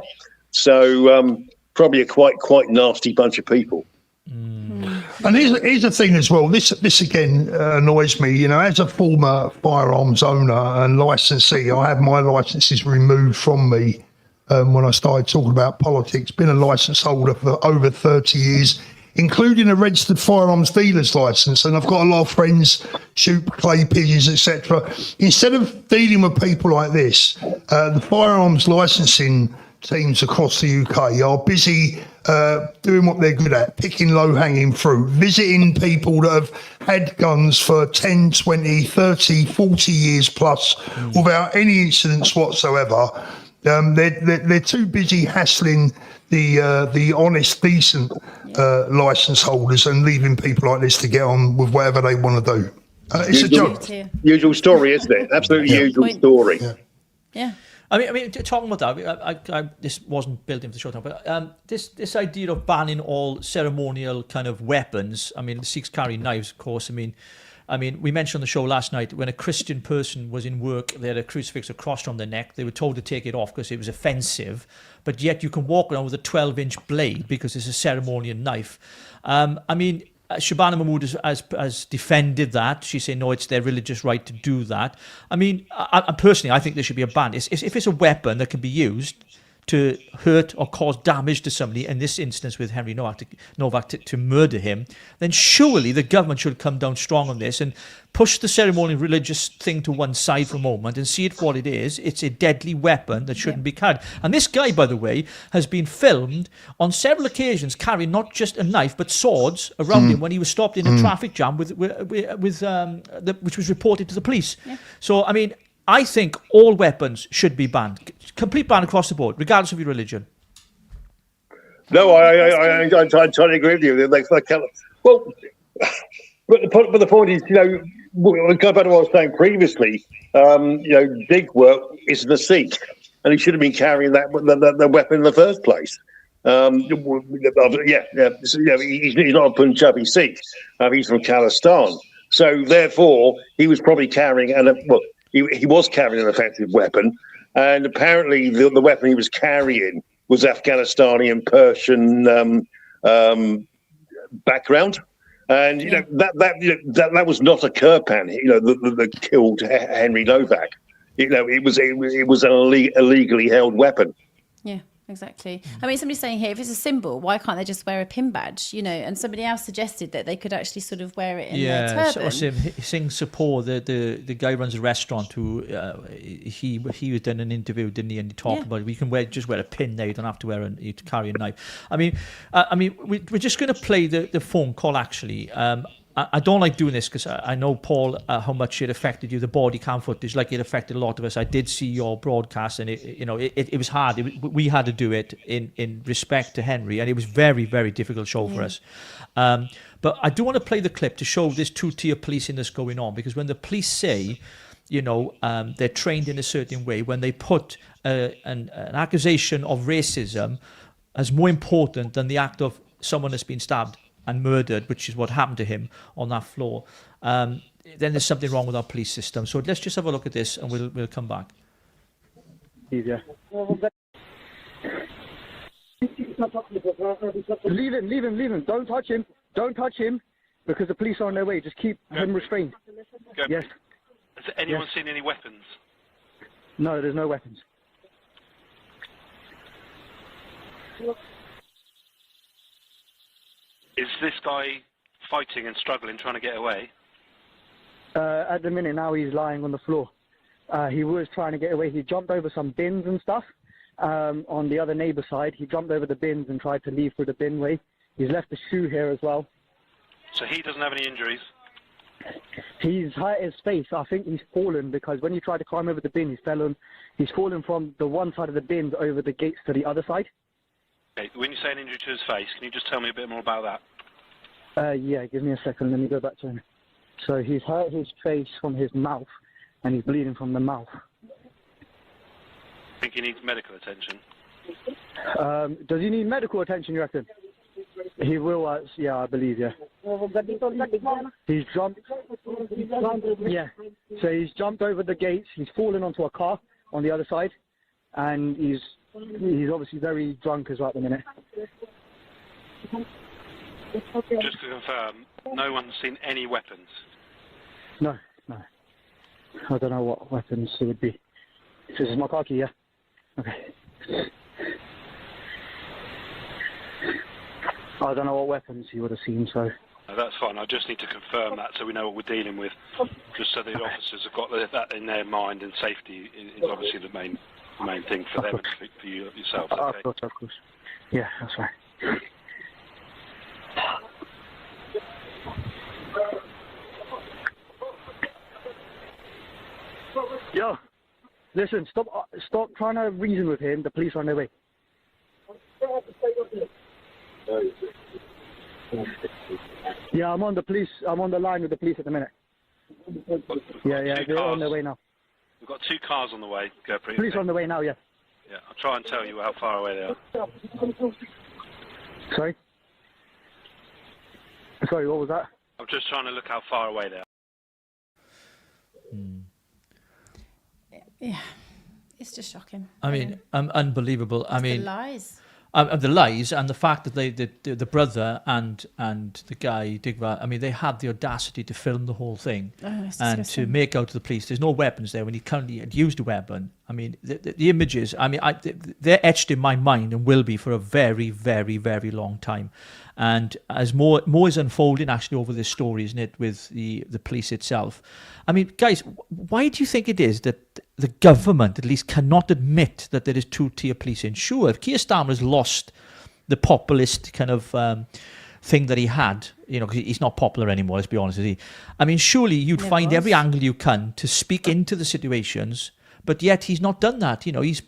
So probably a quite nasty bunch of people. And here's the thing as well. This again annoys me. As a former firearms owner and licensee, I had my licenses removed from me when I started talking about politics. Been a licence holder for over 30 years, including a registered firearms dealer's licence. And I've got a lot of friends shoot clay pigeons, etc. Instead of dealing with people like this, the firearms licensing teams across the UK are busy doing what they're good at, picking low-hanging fruit, visiting people that have had guns for 10, 20, 30, 40 years plus without any incidents whatsoever. They're too busy hassling the honest, decent licence holders and leaving people like this to get on with whatever they want to do. It's a joke. Usual story, isn't it? Absolutely usual story. Yeah. I mean, talking about that, I this wasn't built into the show, but this idea of banning all ceremonial kind of weapons. I mean, the Sikhs carry knives, of course. I mean, we mentioned on the show last night when a Christian person was in work, they had a crucifix across from their neck. They were told to take it off because it was offensive, but yet you can walk around with a 12-inch blade because it's a ceremonial knife. I mean, Shabana Mahmood has defended that. She's saying, no, it's their religious right to do that. I mean, I personally, I think there should be a ban. If it's a weapon that can be used to hurt or cause damage to somebody, in this instance with Henry Novak to murder him, then surely the government should come down strong on this and push the ceremonial religious thing to one side for a moment and see it for what it is. It's a deadly weapon that shouldn't be carried. And this guy, by the way, has been filmed on several occasions carrying not just a knife but swords around him when he was stopped in a traffic jam which was reported to the police. Yeah. So, I mean, I think all weapons should be banned. Complete ban across the board, regardless of your religion. No, I totally agree with you. Well, but the point is, going back to what I was saying previously, Digworth isn't a Sikh, and he should have been carrying that weapon in the first place. He's not a Punjabi Sikh. He's from Khalistan. So therefore, he was probably carrying he was carrying an offensive weapon, and apparently the weapon he was carrying was Afghanistani and Persian background, and that was not a Kirpan, that killed Henry Novak. It was an illegally held weapon. Yeah. Exactly. I mean, somebody's saying here, if it's a symbol, why can't they just wear a pin badge? And somebody else suggested that they could actually sort of wear it in their turban. Singh Sapor, the guy who runs a restaurant, who he was done an interview, didn't he? And he talked about it. We can just wear a pin there. You don't have to carry a knife. I mean, we're just going to play the phone call. Actually, I don't like doing this because I know, Paul, how much it affected you, the body cam footage, like it affected a lot of us. I did see your broadcast, and it was hard. We had to do it in respect to Henry, and it was very, very difficult show for us. But I do want to play the clip to show this two-tier policing that's going on, because when the police say, they're trained in a certain way, when they put an accusation of racism as more important than the act of someone that's been stabbed and murdered, which is what happened to him on that floor, then there's something wrong with our police system. So let's just have a look at this, and we'll come back. Easier. Leave him. Don't touch him, because the police are on their way. Just keep him restrained. Yes. Has anyone seen any weapons? No, there's no weapons. Is this guy fighting and struggling, trying to get away? At the minute now, he's lying on the floor. He was trying to get away. He jumped over some bins and stuff. On the other neighbour side, he jumped over the bins and tried to leave through the bin way. He's left a shoe here as well. So he doesn't have any injuries? He's hurt his face. I think he's fallen, because when he tried to climb over the bin, he's fallen from the one side of the bins over the gates to the other side. Okay, when you say an injury to his face, can you just tell me a bit more about that? Yeah, give me a second. Let me go back to him. So he's hurt his face from his mouth, and he's bleeding from the mouth. I think he needs medical attention. Does he need medical attention, you reckon? He will, yeah, I believe, yeah. He's jumped. Yeah. So he's jumped over the gates. He's fallen onto a car on the other side, and he's obviously very drunk as well at the minute. Just to confirm, no one's seen any weapons? No. I don't know what weapons it would be. This is my car key, yeah? Okay. I don't know what weapons he would have seen, so... No, that's fine. I just need to confirm that so we know what we're dealing with, just so the officers have got that in their mind, and safety is obviously the main thing for them and for you yourself. Okay? Of course. Yeah, that's right. Yo, listen, stop trying to reason with him. The police are on their way. Yeah, I'm on the line with the police at the minute. Yeah, they're on their way now. We've got 2 cars on the way, Gurpreet. Police on the way now, yeah. Yeah, I'll try and tell you how far away they are. Sorry, what was that? I'm just trying to look how far away they are. Yeah, it's just shocking. I mean, unbelievable. I mean, the lies. The lies, and the fact that the brother and the guy Digva, I mean, they had the audacity to film the whole thing and to make out to the police there's no weapons there when he currently had used a weapon. I mean, the images, I mean, they're etched in my mind and will be for a very, very, very long time. And as more is unfolding actually over this story, isn't it, with the police itself. I mean, guys, why do you think it is that the government at least cannot admit that there is two-tier policing? Sure, if Keir Starmer has lost the populist kind of thing that he had, you know, 'cause he's not popular anymore, let's be honest with you. I mean, surely you'd find every angle you can to speak into the situations, but yet he's not done that. You know, he's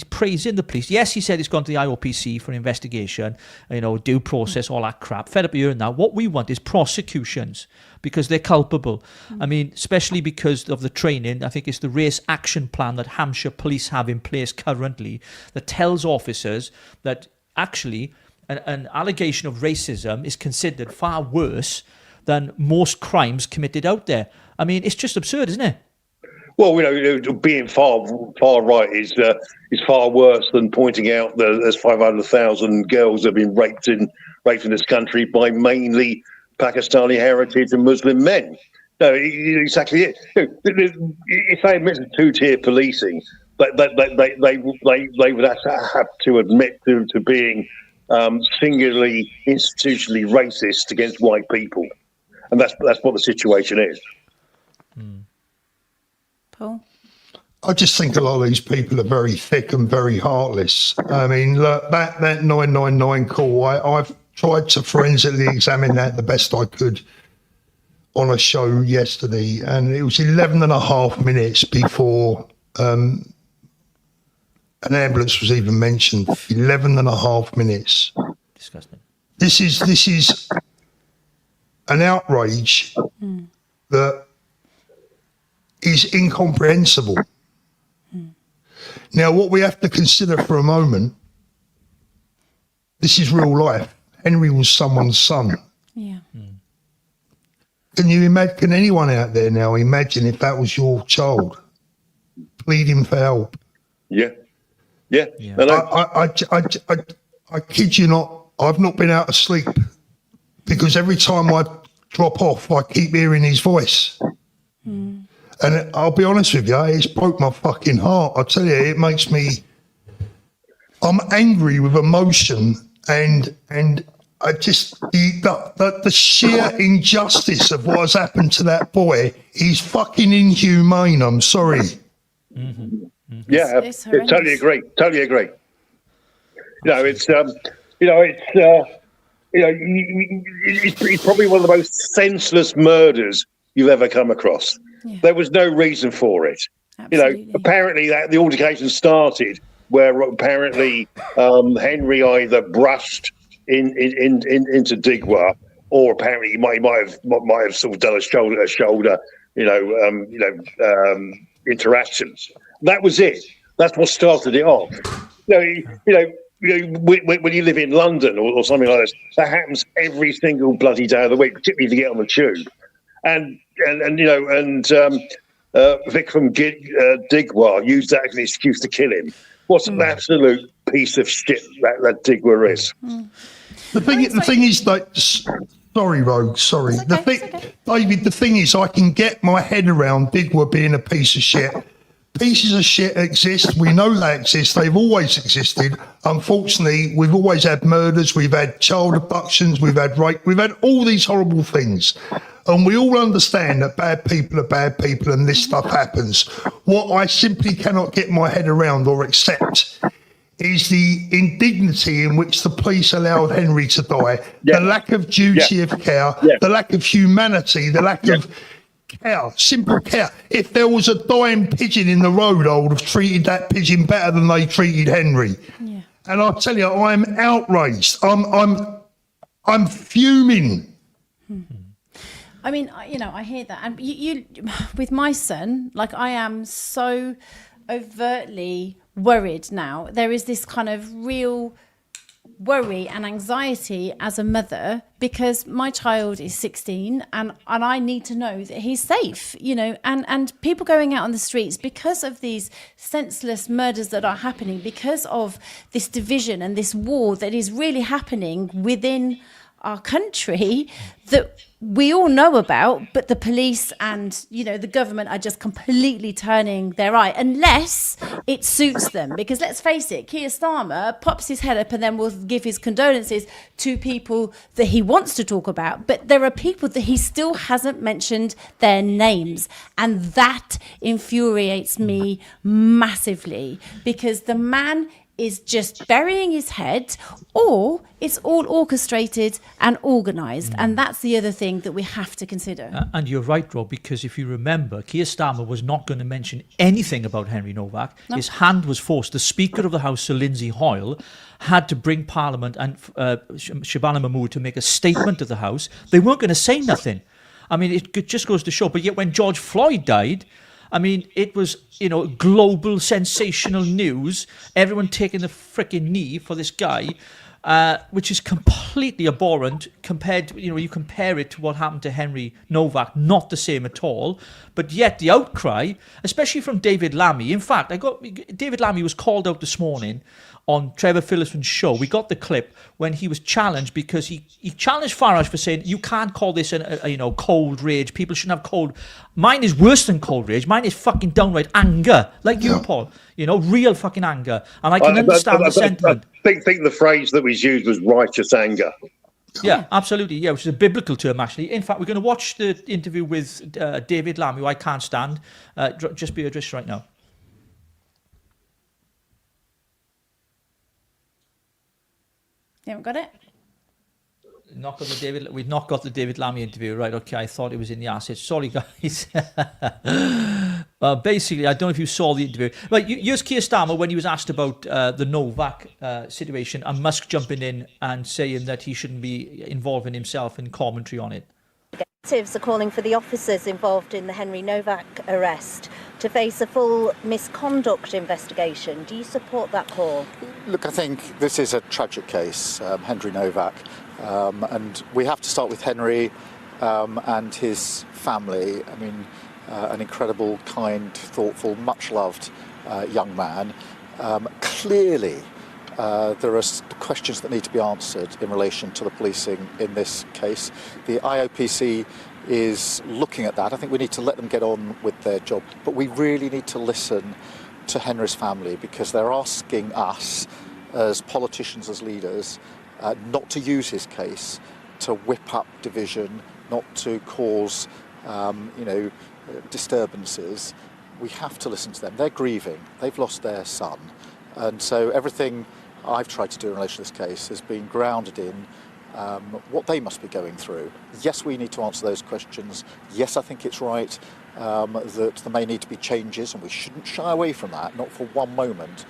praising the police. Yes, he said he's gone to the IOPC for an investigation, you know, due process, all that crap. Fed up hearing that. What we want is prosecutions because they're culpable. I mean, especially because of the training. I think it's the race action plan that Hampshire police have in place currently that tells officers that actually an allegation of racism is considered far worse than most crimes committed out there. I mean, it's just absurd, isn't it? Well, you know, being far right is far worse than pointing out that there's 500,000 girls that have been raped in this country by mainly Pakistani heritage and Muslim men. No, exactly it. If they admit to two-tier policing, they would have to admit to being singularly institutionally racist against white people, and that's what the situation is. Paul? I just think a lot of these people are very thick and very heartless. I mean, look, that 999 call, I've tried to forensically examine that the best I could. on a show yesterday, and it was 11 and a half minutes before an ambulance was even mentioned. 11 and a half minutes. Disgusting. This is an outrage that is incomprehensible. Now, what we have to consider for a moment, this is real life. Henry was someone's son. Yeah. Can you imagine? Can anyone out there now imagine if that was your child pleading for help? Yeah. Yeah. I kid you not. I've not been out of sleep because every time I drop off, I keep hearing his voice. And I'll be honest with you, it's broke my fucking heart. I tell you, it makes me. I'm angry with emotion, and I just the sheer injustice of what has happened to that boy is fucking inhumane. I'm sorry. Yeah, It's totally agree. Totally agree. It's probably one of the most senseless murders you've ever come across. Yeah. There was no reason for it. Absolutely. Apparently the altercation started where apparently Henry either brushed into Digwa, or apparently he might have sort of done a shoulder interactions. That was it. That's what started it off. When you live in London or something like this, that happens every single bloody day of the week, particularly if you get on the tube. And Vikram Digwa used that as an excuse to kill him. What an absolute piece of shit that Digwa is. The thing is, like, sorry, Rogue, sorry. David, the thing is, I can get my head around Digwa being a piece of shit. Pieces of shit exist. We know they exist. They've always existed. Unfortunately, we've always had murders. We've had child abductions. We've had rape. We've had all these horrible things. And we all understand that bad people are bad people and this stuff happens. What I simply cannot get my head around or accept is the indignity in which the police allowed Henry to die. The lack of duty of care, the lack of humanity, the lack of care, simple care. If there was a dying pigeon in the road, I would have treated that pigeon better than they treated Henry. Yeah. And I tell you, I'm outraged. I'm fuming. I mean, I hear that, and you with my son, like, I am so overtly worried now. There is this kind of real worry and anxiety as a mother because my child is 16 and I need to know that he's safe, and people going out on the streets because of these senseless murders that are happening, because of this division and this war that is really happening within our country that we all know about, but the police and the government are just completely turning their eye unless it suits them. Because let's face it, Keir Starmer pops his head up and then will give his condolences to people that he wants to talk about, but there are people that he still hasn't mentioned their names, and that infuriates me massively because the man is just burying his head, or it's all orchestrated and organised. And that's the other thing that we have to consider. And you're right, Rob, because if you remember, Keir Starmer was not going to mention anything about Henry Novak. No. His hand was forced. The Speaker of the House, Sir Lindsay Hoyle, had to bring Parliament and Shabana Mahmood to make a statement to the House. They weren't going to say nothing. I mean, it just goes to show. But yet when George Floyd died, I mean, it was, global sensational news. Everyone taking the freaking knee for this guy, which is completely abhorrent compared to, you compare it to what happened to Henry Novak, not the same at all. But yet the outcry, especially from David Lammy. In fact, David Lammy was called out this morning on Trevor Phillipson's show. We got the clip when he was challenged because he challenged Farage for saying, you can't call this a cold rage. People shouldn't have cold. Mine is worse than cold rage. Mine is fucking downright anger, like you, Paul. Real fucking anger. And I can understand the sentiment. I think the phrase that was used was righteous anger. Yeah, absolutely. Yeah, which is a biblical term, actually. In fact, we're going to watch the interview with David Lammy, who I can't stand. Just be addressed right now. You haven't got it? We've not got the David Lammy interview, right? Okay, I thought it was in the assets. Sorry, guys. Basically, I don't know if you saw the interview. Right, here's Keir Starmer when he was asked about the Novak situation and Musk jumping in and saying that he shouldn't be involving himself in commentary on it. Detectives are calling for the officers involved in the Henry Novak arrest to face a full misconduct investigation. Do you support that call? Look, I think this is a tragic case, Henry Novak, and we have to start with Henry and his family. I mean, an incredible, kind, thoughtful, much-loved young man. Clearly, there are questions that need to be answered in relation to the policing in this case. The IOPC is looking at that. I think we need to let them get on with their job, but we really need to listen to Henry's family because they're asking us as politicians, as leaders, not to use his case to whip up division, not to cause, disturbances. We have to listen to them. They're grieving. They've lost their son. And so everything I've tried to do in relation to this case has been grounded in what they must be going through. Yes, we need to answer those questions. Yes, I think it's right that there may need to be changes, and we shouldn't shy away from that, not for one moment.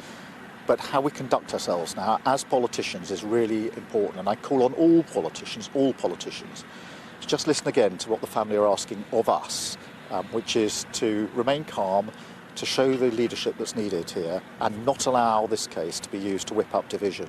But how we conduct ourselves now as politicians is really important, and I call on all politicians, to just listen again to what the family are asking of us, which is to remain calm, to show the leadership that's needed here, and not allow this case to be used to whip up division.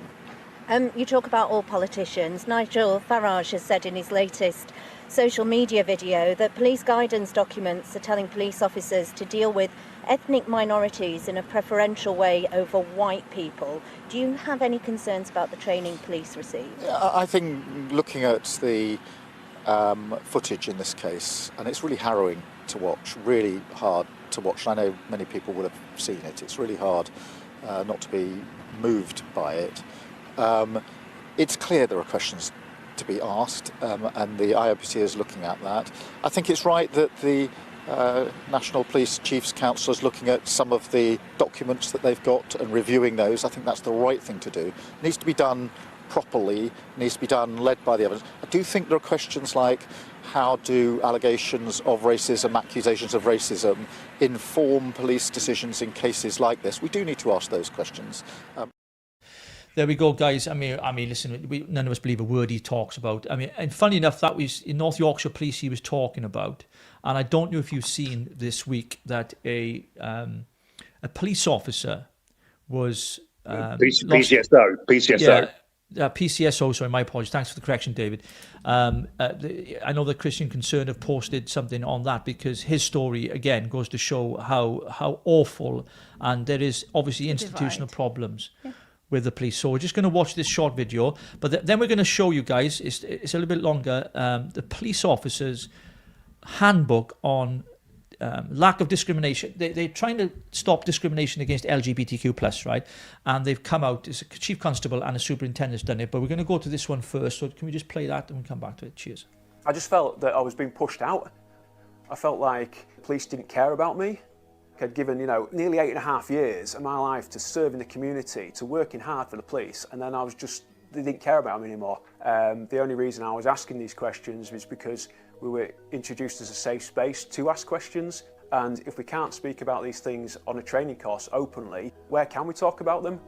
You talk about all politicians. Nigel Farage has said in his latest social media video that police guidance documents are telling police officers to deal with ethnic minorities in a preferential way over white people. Do you have any concerns about the training police receive? I think looking at the footage in this case, and it's really harrowing to watch, really hard to watch. I know many people will have seen it. It's really hard not to be moved by it. It's clear there are questions to be asked, and the IOPC is looking at that. I think it's right that the National Police Chiefs Council is looking at some of the documents that they've got and reviewing those. I think that's the right thing to do. It needs to be done properly, needs to be done led by the evidence. I do think there are questions like how do allegations of racism, accusations of racism inform police decisions in cases like this? We do need to ask those questions. There we go, guys. I mean, listen, none of us believe a word he talks about. I mean, and funny enough, that was in North Yorkshire Police he was talking about. And I don't know if you've seen this week that a police officer was PCSO. Yeah, PCSO, sorry, my apologies. Thanks for the correction, David. I know the Christian Concern have posted something on that because his story, again, goes to show how awful, and there is obviously institutional problems with the police. So we're just going to watch this short video, but then we're going to show you guys, it's a little bit longer, the police officers' handbook on lack of discrimination. They're trying to stop discrimination against LGBTQ+, right? And they've come out, as a chief constable and a superintendent's done it, but we're going to go to this one first. So can we just play that and we'll come back to it? Cheers. I just felt that I was being pushed out. I felt like the police didn't care about me. I'd given, nearly 8.5 years of my life to serving the community, to working hard for the police, and then they didn't care about me anymore. The only reason I was asking these questions was because we were introduced as a safe space to ask questions, and if we can't speak about these things on a training course openly, where can we talk about them?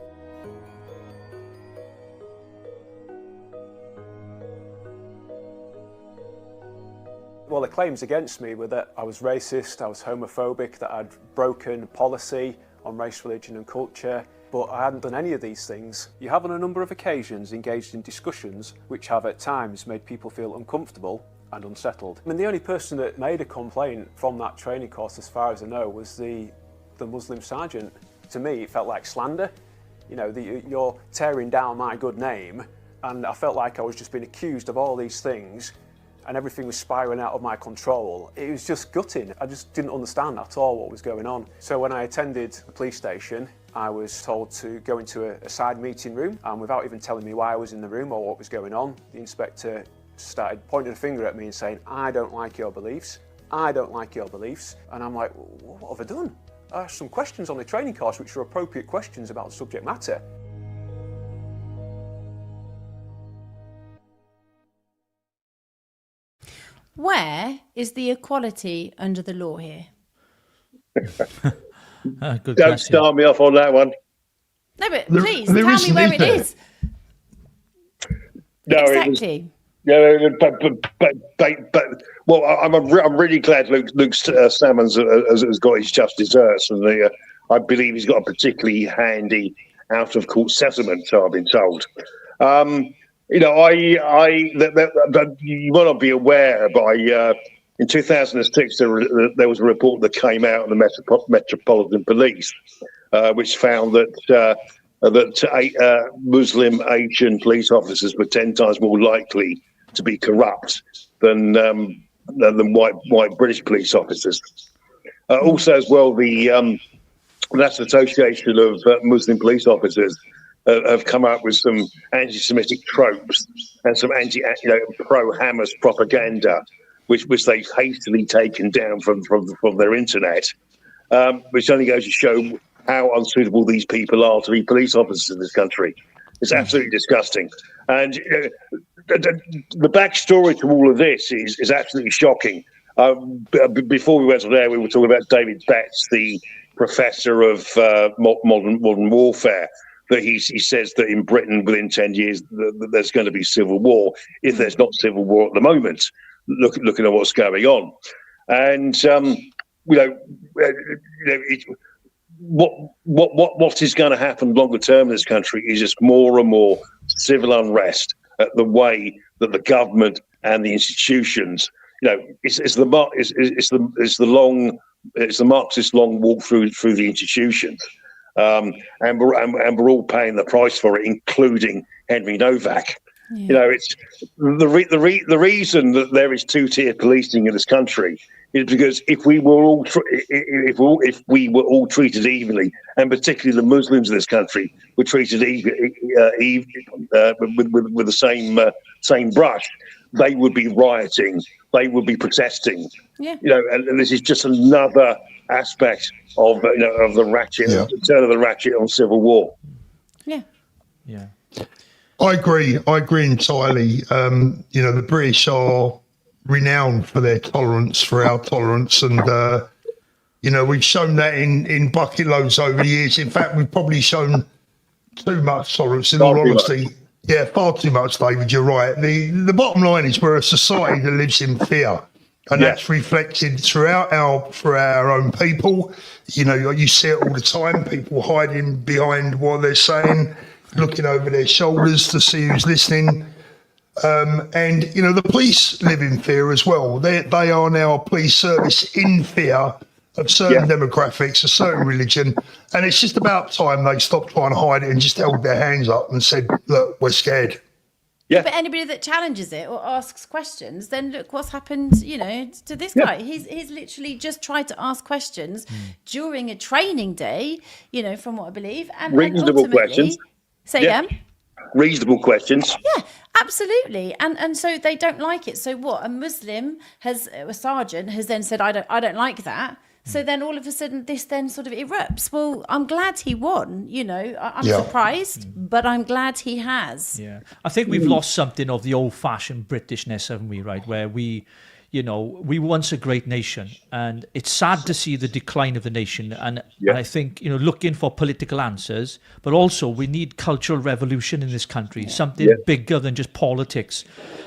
Well, the claims against me were that I was racist, I was homophobic, that I'd broken policy on race, religion and culture, but I hadn't done any of these things. You have on a number of occasions engaged in discussions which have at times made people feel uncomfortable and unsettled. I mean, the only person that made a complaint from that training course, as far as I know, was the Muslim sergeant. To me, it felt like slander. You're tearing down my good name, and I felt like I was just being accused of all these things, and everything was spiraling out of my control. It was just gutting. I just didn't understand at all what was going on. So when I attended the police station, I was told to go into a side meeting room, and without even telling me why I was in the room or what was going on, the inspector started pointing a finger at me and saying, I don't like your beliefs. I don't like your beliefs. And I'm like, what have I done? I asked some questions on the training course which were appropriate questions about the subject matter. Where is the equality under the law here? Good Don't question. start me off on that one. No, but There- please there tell me isn't, where is it there? is. No, Exactly. but well, I'm really glad Luke Salmons has got his just desserts, and I believe he's got a particularly handy out of court settlement. So I've been told. You know, you might not be aware, but in 2006 there was a report that came out of the Metropolitan Police, which found that Muslim Asian police officers were 10 times more likely to be corrupt than white British police officers. Also, as well, the National Association of Muslim Police Officers have come up with some anti-Semitic tropes and some pro-Hamas propaganda, which they've hastily taken down from their internet, which only goes to show how unsuitable these people are to be police officers in this country. It's absolutely disgusting. And the backstory to all of this is absolutely shocking. Before we went on air, we were talking about David Betts, the professor of modern warfare, that he says that in Britain within 10 years there's going to be civil war, if there's not civil war at the moment, looking at what's going on. And what is going to happen longer term in this country is just more and more civil unrest at the way that the government and the institutions, it's the Marxist long walk through the institutions, and we're all paying the price for it, including Henry Novak. Yeah. It's the reason that there is two-tier policing in this country is because if we were all treated evenly, and particularly the Muslims in this country were treated with the same brush, they would be rioting, they would be protesting. Yeah. And this is just another aspect of the ratchet, turn of the ratchet on civil war. Yeah. Yeah. I agree entirely. The British are renowned for their tolerance, for our tolerance, and we've shown that in bucket loads over the years. In fact, we've probably shown too much tolerance, in all honesty. Yeah, far too much, David, you're right. The bottom line is we're a society that lives in fear, and that's reflected throughout our own people. You see it all the time, people hiding behind what they're saying, looking over their shoulders to see who's listening. And the police live in fear as well. They are now a police service in fear of certain demographics, a certain religion, and it's just about time they stopped trying to hide it and just held their hands up and said, look, we're scared. Yeah. But anybody that challenges it or asks questions, then look what's happened, to this guy. He's literally just tried to ask questions during a training day, from what I believe. And reasonable questions. Say again? Reasonable questions. Yeah, absolutely. And so they don't like it. So what? A sergeant has then said, I don't like that. So then all of a sudden this then sort of erupts. Well, I'm glad he won, I'm surprised, but I'm glad he has. Yeah. I think we've lost something of the old-fashioned Britishness, haven't we, right? Where we were once a great nation, and it's sad to see the decline of the nation. And I think, looking for political answers, but also we need cultural revolution in this country, something bigger than just politics.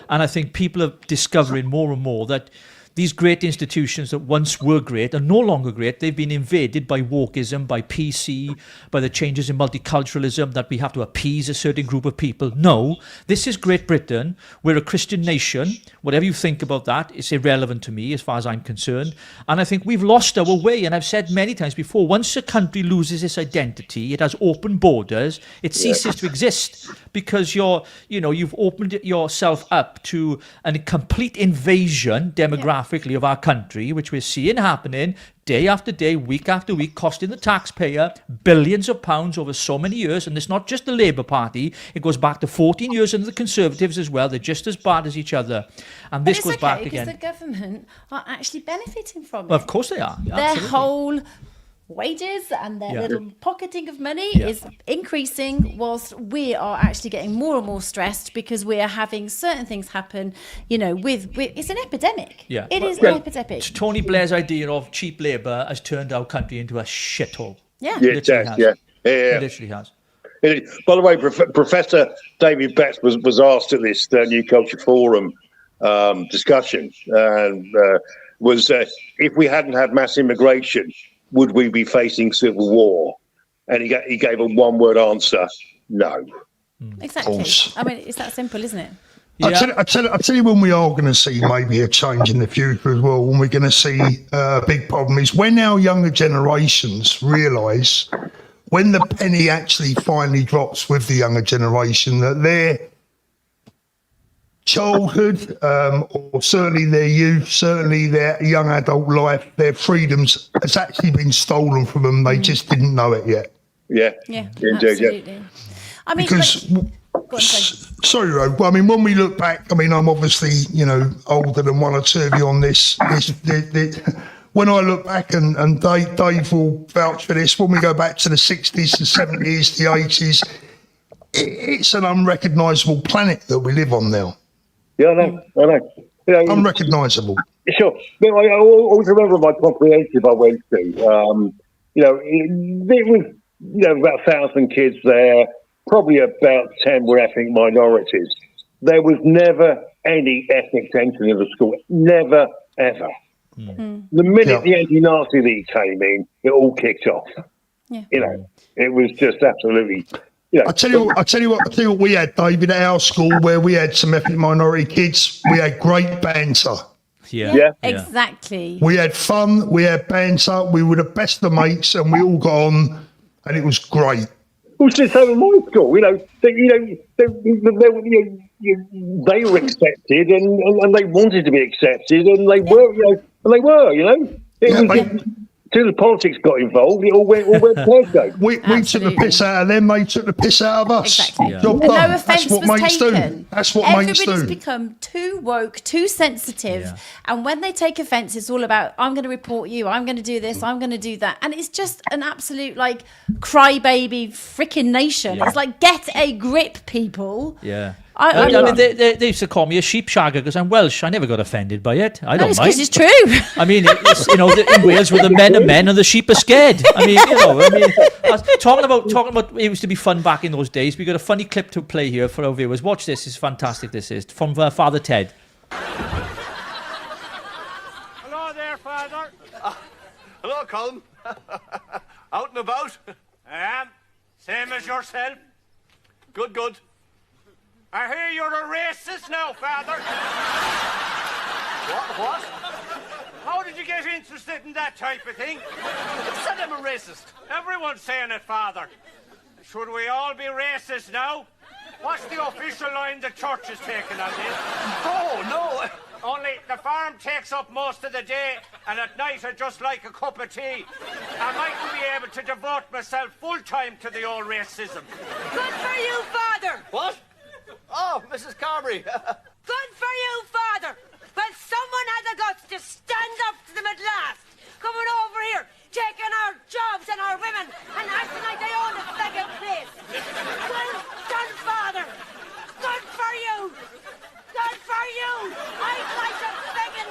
And I think people are discovering more and more that these great institutions that once were great are no longer great. They've been invaded by wokeism, by PC, by the changes in multiculturalism, that we have to appease a certain group of people. No, this is Great Britain. We're a Christian nation. Whatever you think about that, it's irrelevant to me as far as I'm concerned. And I think we've lost our way. And I've said many times before, once a country loses its identity, it has open borders, it ceases to exist, because you've opened yourself up to a complete invasion demographically of our country, which we're seeing happening day after day, week after week, costing the taxpayer billions of pounds over so many years. And it's not just the Labour Party, it goes back to 14 years under the Conservatives as well. They're just as bad as each other. And this goes back again. Because the government are actually benefiting from it. Well, of course they are. Their whole wages and their little pocketing of money is increasing, whilst we are actually getting more and more stressed because we are having certain things happen, you know, with it's an epidemic. Yeah. It is an epidemic. Tony Blair's idea of cheap labour has turned our country into a shithole. Yeah. It does, yeah. It literally has. By the way, Professor David Betts was asked at this New Culture Forum discussion, and was if we hadn't had mass immigration, would we be facing civil war? And he gave a one-word answer: no. Exactly. I mean, it's that simple, isn't it? Yeah. I tell you when we are going to see maybe a change in the future as well, when we're going to see a big problem is when our younger generations realise, when the penny actually finally drops with the younger generation, that their childhood, or certainly their youth, certainly their young adult life, their freedoms has actually been stolen from them. They just didn't know it yet. Yeah, absolutely. I mean, because sorry, Ro. Well, I mean, when we look back, I mean, I'm obviously, you know, older than one or two of you on this. When I look back, and Dave will vouch for this, when we go back to the 60s, the 70s, the 80s, it's an unrecognisable planet that we live on now. Yeah, I know. You know, unrecognisable. Sure. I always remember my comprehensive I went to. You know, there was, you know, about 1,000 kids there. Probably about 10 were ethnic minorities. There was never any ethnic tension in the school. Never, ever. The minute the anti-Nazi league came in, it all kicked off. Yeah. You know, it was just absolutely. You know, I tell you what we had, David, at our school where we had some ethnic minority kids. We had great banter. Yeah, exactly. We had fun. We had banter. We were the best of mates, and we all got on, and it was great. Also, so in my school, you know, they were accepted, and they wanted to be accepted, and they were, you know, it was. Until the politics got involved, it all went pear-shaped. We took the piss out of them, they took the piss out of us. Exactly. Job done. No offence That's what was mates taken. do. That's what mates do. Everybody's become too woke, too sensitive, and when they take offence, it's all about, I'm going to report you, I'm going to do this, I'm going to do that, and it's just an absolute, like, crybaby freaking nation. It's like, get a grip, people. Yeah. I mean, they used to call me a sheep shagger because I'm Welsh. I never got offended by it. I don't mind. Because it's true. I mean, it's, you know, in Wales, where the men are men and the sheep are scared. I mean, you know, talking about it used to be fun back in those days. We got a funny clip to play here for our viewers. Watch this. It's fantastic. This is from Father Ted. Hello there, Father. Hello, Colin. Out and about? I am. Same as yourself. Good, good. I hear you're a racist now, Father. What? How did you get interested in that type of thing? Who said I'm a racist? Everyone's saying it, Father. Should we all be racist now? What's the official line the church is taking on this? Oh, no. Only the farm takes up most of the day, and at night I just like a cup of tea. I might be able to devote myself full-time to the old racism. Good for you, Father. What? Oh, Mrs. Carberry. Good for you, Father. Well, someone had the guts to stand up to them at last. Coming over here, taking our jobs and our women, and acting like they own a second place. Well done, Father. Good for you. Good for you. I'd like a second.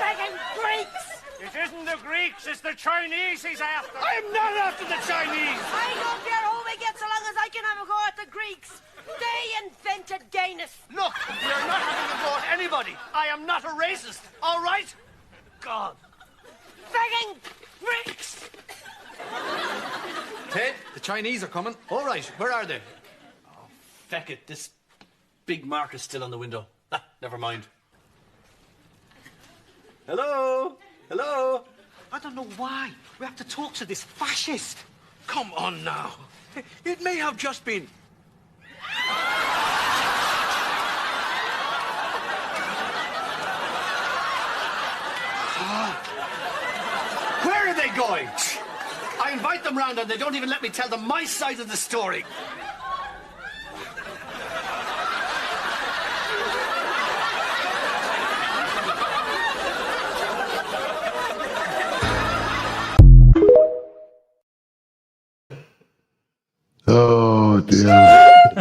Second Greeks. It isn't the Greeks, it's the Chinese he's after. I'm not after the Chinese. I don't care who he gets, so long as I can have a go at the Greeks. They invented gayness. Look, you're not having a go at anybody. I am not a racist, all right? God. Second Greeks. Ted, the Chinese are coming. All right, where are they? Oh, feck it, this big mark is still on the window. Never mind. Hello? Hello? I don't know why. We have to talk to this fascist. Come on now. It may have just been... Where are they going? I invite them round and they don't even let me tell them my side of the story.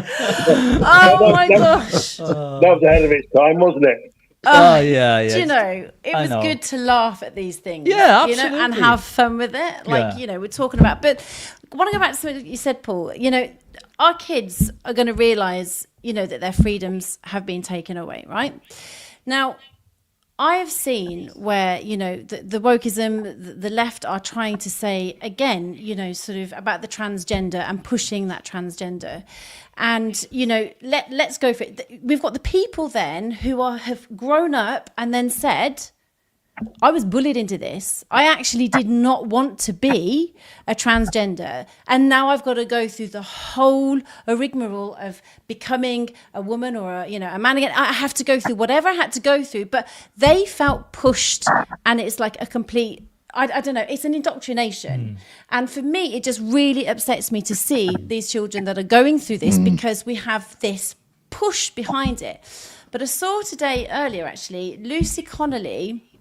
Oh my gosh. That was ahead of its time, wasn't it? Yeah. Do you know, it was know. good to laugh at these things. Yeah, You know, and absolutely. have fun with it. Like, Yeah. you know, we're talking about. But I want to go back to something that you said, Paul. You know, our kids are going to realise, you know, that their freedoms have been taken away, right? Now, I have seen where, you know, the wokeism, the left are trying to say, again, you know, sort of about the transgender and pushing that transgender. And, you know, let's go for it. We've got the people then who have grown up and then said, I was bullied into this. I actually did not want to be a transgender. And now I've got to go through the whole rigmarole of becoming a woman or a man again. I have to go through whatever I had to go through. But they felt pushed, and it's like a complete, I don't know, it's an indoctrination. And for me, it just really upsets me to see these children that are going through this because we have this push behind it. But I saw today earlier, actually, Lucy Connolly,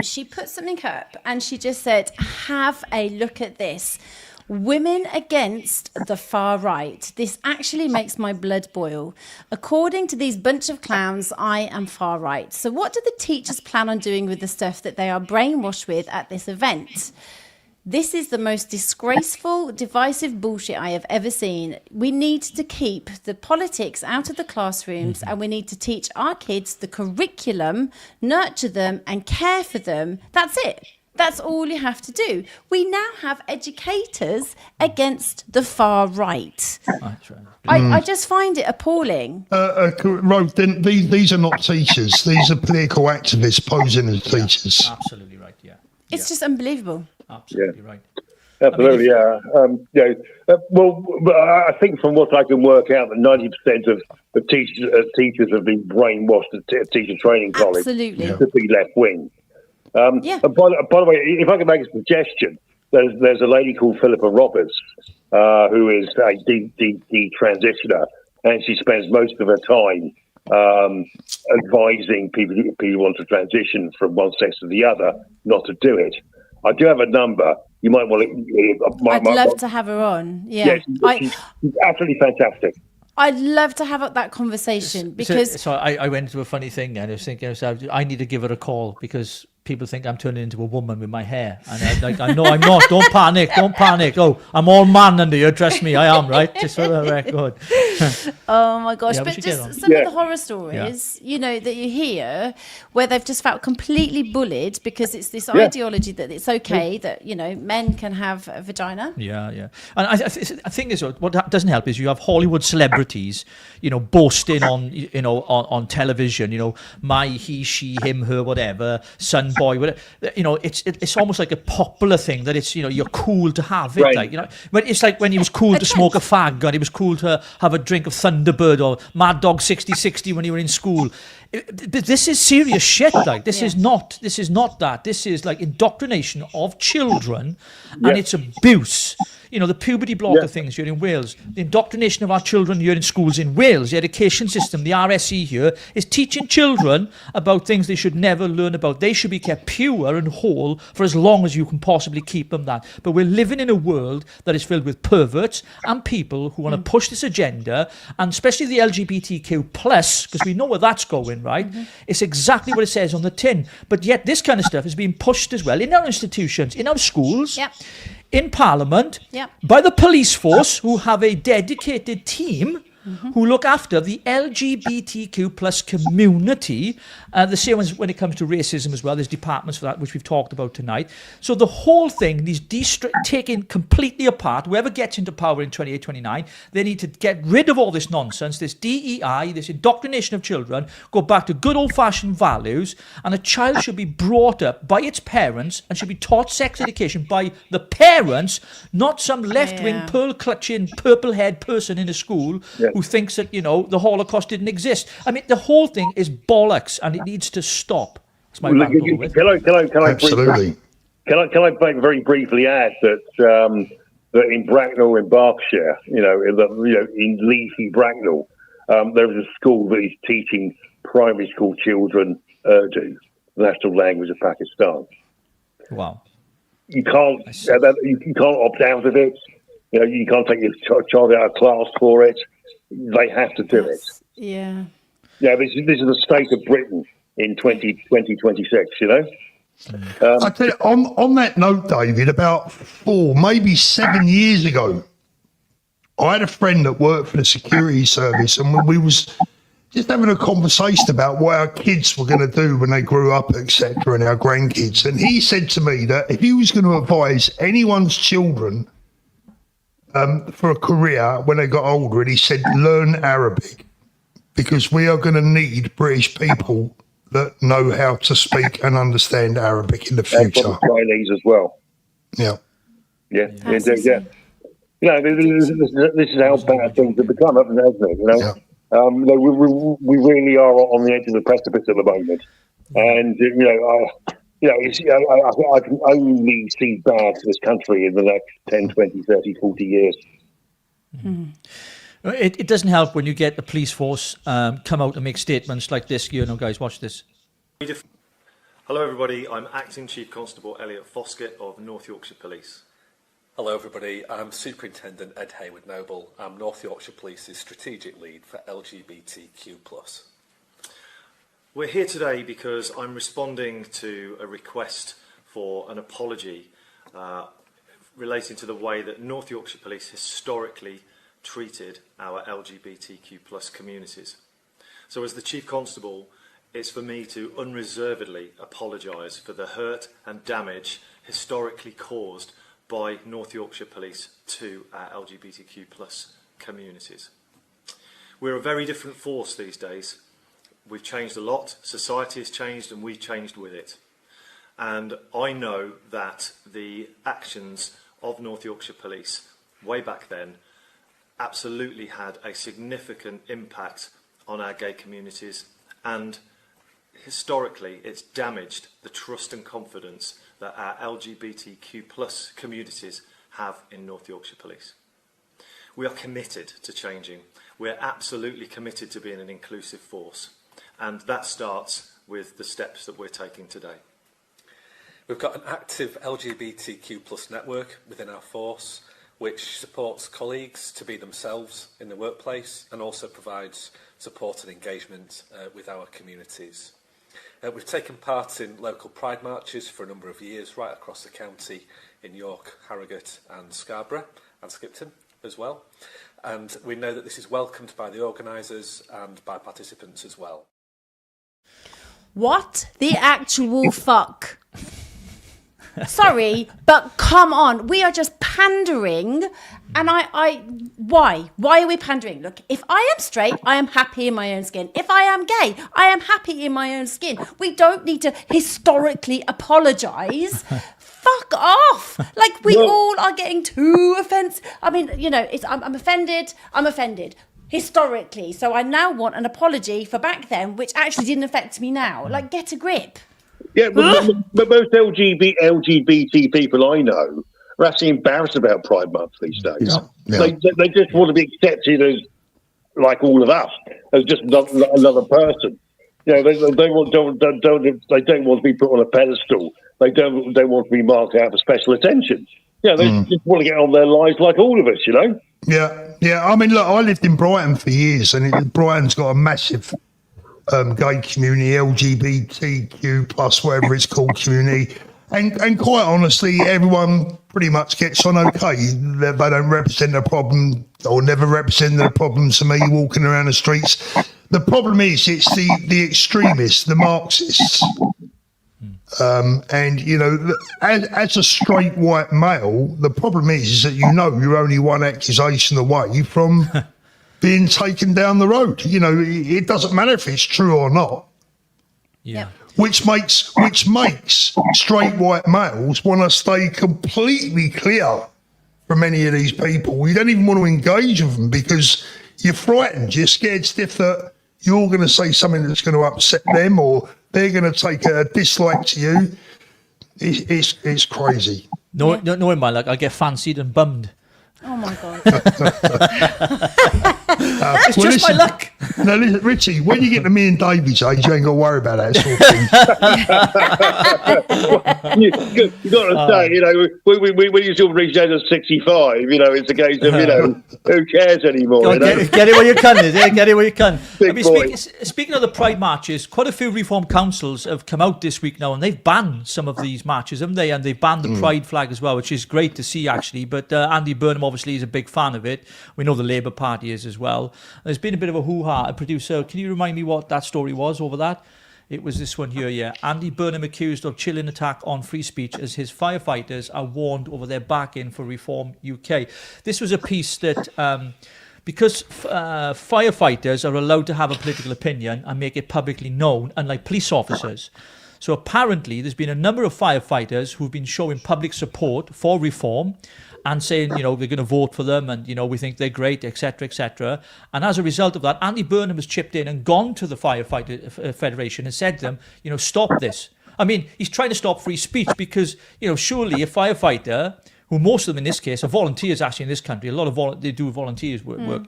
she put something up and she just said, have a look at this. Women against the far right. This actually makes my blood boil. According to these bunch of clowns, I am far right. So what do the teachers plan on doing with the stuff that they are brainwashed with at this event? This is the most disgraceful, divisive bullshit I have ever seen. We need to keep the politics out of the classrooms, and we need to teach our kids the curriculum, nurture them and care for them. That's it. That's all you have to do. We now have educators against the far right. I just find it appalling. These are not teachers. These are political activists posing as teachers. Absolutely right, yeah. It's just unbelievable. Absolutely right. Absolutely, but I think from what I can work out, that 90% of the teachers have been brainwashed at teacher training college Absolutely. to be left wing. And by the way, if I can make a suggestion, there's a lady called Philippa Roberts who is a transitioner, and she spends most of her time advising people who want to transition from one sex to the other not to do it. I do have a number. You might want to. I'd love to have her on. Yeah, she's absolutely fantastic. I'd love to have that conversation because. So I went into a funny thing, and I was thinking, I need to give her a call because people think I'm turning into a woman with my hair, and I know I'm not. Don't panic. Oh, I'm all man under here. Trust me, I am. Right, just for the record. Oh my gosh! Yeah, but just some of the horror stories, you know, that you hear where they've just felt completely bullied because it's this ideology that it's okay that, you know, men can have a vagina. Yeah. And I think is what doesn't help is you have Hollywood celebrities, you know, boasting on television, you know, my, he, she, him, her, whatever, son, boy, whatever. You know, it's almost like a popular thing that it's, you know, you're cool to have it, like, you know, but it's like when he was cool to smoke a fag, and he was cool to have a drink of Thunderbird or Mad Dog 6060 when you were in school. But this is serious shit. Like this is not that. This is like indoctrination of children, and it's abuse. You know, the puberty blocker things here in Wales, the indoctrination of our children here in schools in Wales, the education system, the RSE here is teaching children about things they should never learn about. They should be kept pure and whole for as long as you can possibly keep them that. But we're living in a world that is filled with perverts and people who want to push this agenda, and especially the LGBTQ plus, because we know where that's going, right? It's exactly what it says on the tin. But yet this kind of stuff is being pushed as well in our institutions, in our schools. In Parliament, by the police force, who have a dedicated team who look after the LGBTQ plus community. The same as when it comes to racism as well. There's departments for that, which we've talked about tonight. So the whole thing needs taken completely apart. Whoever gets into power in 28, 29, they need to get rid of all this nonsense, this DEI, this indoctrination of children, go back to good old-fashioned values, and a child should be brought up by its parents and should be taught sex education by the parents, not some left-wing, pearl-clutching, purple-haired person in a school who thinks that, you know, the Holocaust didn't exist. I mean, the whole thing is bollocks, and it needs to stop. That's my rant over with. Can I Absolutely. Can I very briefly add that that in Bracknell, in Berkshire, in leafy Bracknell, there is a school that is teaching primary school children Urdu, the national language of Pakistan. Wow. You can't opt out of it. You know, you can't take your child out of class for it. they have to do it. Yeah. Yeah, this is the state of Britain in 2026, you know? I tell you, on that note, David, about 4, maybe 7 years ago, I had a friend that worked for the security service, and we was just having a conversation about what our kids were going to do when they grew up, etc., and our grandkids. And he said to me that if he was going to advise anyone's children for a career when they got older, and he said, learn Arabic, because we are going to need British people that know how to speak and understand Arabic in the future. And Chinese as well. Yeah. Yeah. Yeah. You know, this is how bad things have become, hasn't it? You know, we really are on the edge of the precipice at the moment, and I can only see bad for this country in the next 10, 20, 30, 40 years. It doesn't help when you get the police force come out and make statements like this. You know, guys, watch this. Hello, everybody. I'm Acting Chief Constable Elliot Foskett of North Yorkshire Police. Hello everybody, I'm Superintendent Ed Hayward-Noble. I'm North Yorkshire Police's Strategic Lead for LGBTQ+. We're here today because I'm responding to a request for an apology relating to the way that North Yorkshire Police historically treated our LGBTQ+ communities. So as the Chief Constable, it's for me to unreservedly apologise for the hurt and damage historically caused by North Yorkshire Police to our LGBTQ+ communities. We're a very different force these days. We've changed a lot, society has changed, and we've changed with it. And I know that the actions of North Yorkshire Police way back then absolutely had a significant impact on our gay communities, and historically it's damaged the trust and confidence that our LGBTQ+ communities have in North Yorkshire Police. We are committed to changing. We're absolutely committed to being an inclusive force, and that starts with the steps that we're taking today. We've got an active LGBTQ+ network within our force, which supports colleagues to be themselves in the workplace and also provides support and engagement with our communities. We've taken part in local pride marches for a number of years right across the county in York, Harrogate and Scarborough and Skipton as well. And we know that this is welcomed by the organisers and by participants as well. What the actual fuck? Sorry, but come on. We are just pandering. And why? Why are we pandering? Look, if I am straight, I am happy in my own skin. If I am gay, I am happy in my own skin. We don't need to historically apologise. Fuck off. Like, we all are getting too offensive. I mean, you know, I'm offended. I'm offended. Historically. So I now want an apology for back then, which actually didn't affect me now. Like, get a grip. Yeah, but most LGBT people I know are actually embarrassed about Pride Month these days. Yeah. They just want to be accepted as, like all of us, as just another person. You know, they don't want to be put on a pedestal. They don't want to be marked out for special attention. Yeah, they just want to get on their lives like all of us, you know? Yeah. I mean, look, I lived in Brighton for years, and Brighton's got a massive gay community, LGBTQ plus whatever it's called community, and quite honestly, everyone pretty much gets on okay. They don't represent a problem, or never represent a problem to me walking around the streets. The problem is it's the extremists, the Marxists. And you know, as a straight white male, the problem is that you're only one accusation away from being taken down the road. You know, it doesn't matter if it's true or not. Yeah. Which makes straight white males want to stay completely clear from any of these people. You don't even want to engage with them because you're frightened. You're scared stiff that you're going to say something that's going to upset them, or they're going to take a dislike to you. It's crazy. No, in my luck, I get fancied and bummed. Oh my God. It's just my luck. No, listen, Richie, when you get to me and David's age, you ain't got to worry about that sort of thing. You've got to say, when you sort of reach the age of 65, it's a case of, who cares anymore? Get it where you can, is it? Get it where you can. Big boy. Speaking of the Pride marches, quite a few reform councils have come out this week now, and they've banned some of these marches, haven't they? And they've banned the Pride flag as well, which is great to see, actually. But Andy Burnham obviously is a big fan of it. We know the Labour Party is as well. There's been a bit of a hoo-ha. Producer, can you remind me what that story was over that? It was this one here, yeah. Andy Burnham accused of chilling attack on free speech as his firefighters are warned over their back-in for Reform UK. This was a piece that, because firefighters are allowed to have a political opinion and make it publicly known, unlike police officers. So apparently there's been a number of firefighters who've been showing public support for reform and saying, they're going to vote for them and, we think they're great, etc., etc. And as a result of that, Andy Burnham has chipped in and gone to the Firefighter Federation and said to them, stop this. I mean, he's trying to stop free speech because, surely a firefighter, who most of them in this case are volunteers actually in this country, a lot of they do volunteers work.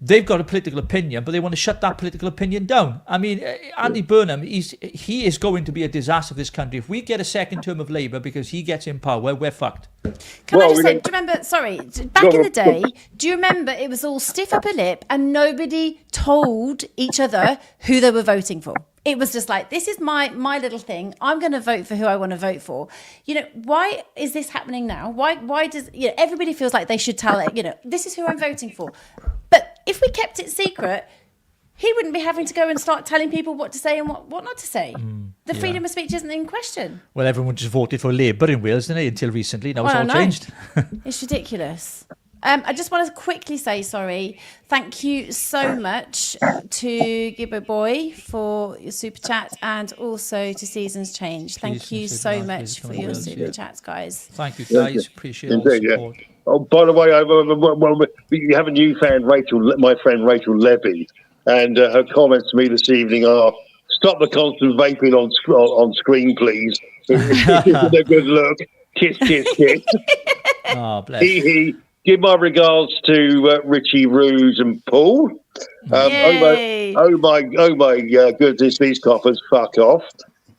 They've got a political opinion, but they want to shut that political opinion down. I mean, Andy Burnham, he is going to be a disaster for this country. If we get a second term of Labour because he gets in power, we're fucked. Can I just say, do you remember, back in the day, do you remember it was all stiff upper lip and nobody told each other who they were voting for? It was just like, this is my little thing. I'm going to vote for who I want to vote for. Why is this happening now? Why does, everybody feels like they should tell it, this is who I'm voting for. But if we kept it secret, he wouldn't be having to go and start telling people what to say and what not to say. The freedom of speech isn't in question. Well, everyone just voted for Labour in Wales, didn't they, until recently. Now it's all changed. It's ridiculous. I just want to quickly say, thank you so much to Gibbo Boy for your super chat and also to Seasons Change. Thank you so much for your super chats, guys. Thank you, guys. Appreciate all the support. Yeah. Oh, by the way, you have a new fan, my friend Rachel Levy, and her comments to me this evening are, stop the constant vaping on screen, please. It isn't a good look. Kiss, kiss, kiss. Oh, bless. Give my regards to Richie, Rouge and Paul. Oh my goodness, these coppers, fuck off.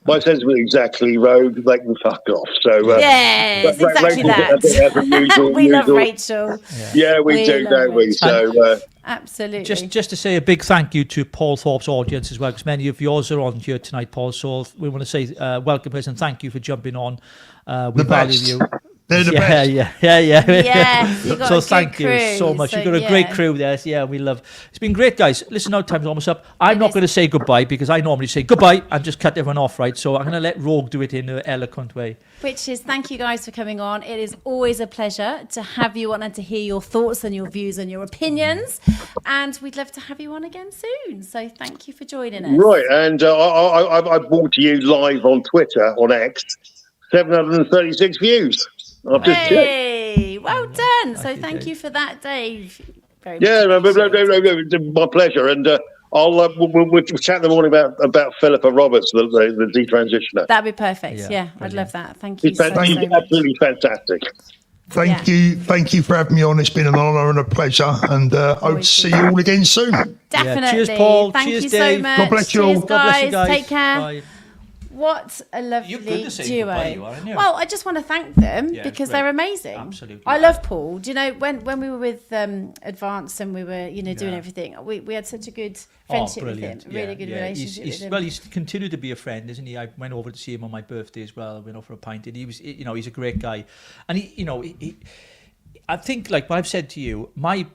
My sentiment exactly, Rogue, they can fuck off. So yes, exactly that. We love Rachel. Yeah, we do, don't we? So absolutely. Just to say a big thank you to Paul Thorpe's audience as well, because many of yours are on here tonight, Paul. So we want to say welcome and thank you for jumping on. We value you. They're the best. Yeah. Yes, you got so a thank good you crew, so much. so You've got a great crew there. Yeah, we love. It's been great, guys. Listen, now time's almost up. I'm not going to say goodbye because I normally say goodbye and just cut everyone off, right? So I'm going to let Rogue do it in an eloquent way. Which is, thank you guys for coming on. It is always a pleasure to have you on and to hear your thoughts and your views and your opinions. And we'd love to have you on again soon. So thank you for joining us. Right, and I brought to you live on Twitter, on X, 736 views. I've just checked. Well done. So thank you for that, Dave. Very much. Yeah, my pleasure. And we'll chat in the morning about Philippa Roberts, the detransitioner. That'd be perfect. Yeah, I'd love that. Thank you so much. Absolutely fantastic. Thank you for having me on. It's been an honour and a pleasure, and hope to see you all again soon. Definitely. Yeah. Cheers, Paul. Thank Cheers, you Dave. so much. God bless you all. Cheers, God bless you guys. Take care. Bye. What a lovely duo. Aren't you? Well, I just want to thank them because they're amazing. Absolutely. I love Paul. Do you know, when we were with Advance and we were, doing everything, we had such a good friendship with him. Really good relationship with him. Well, he's continued to be a friend, isn't he? I went over to see him on my birthday as well. I went over for a pint, and he was, he's a great guy. And I think, like what I've said to you, my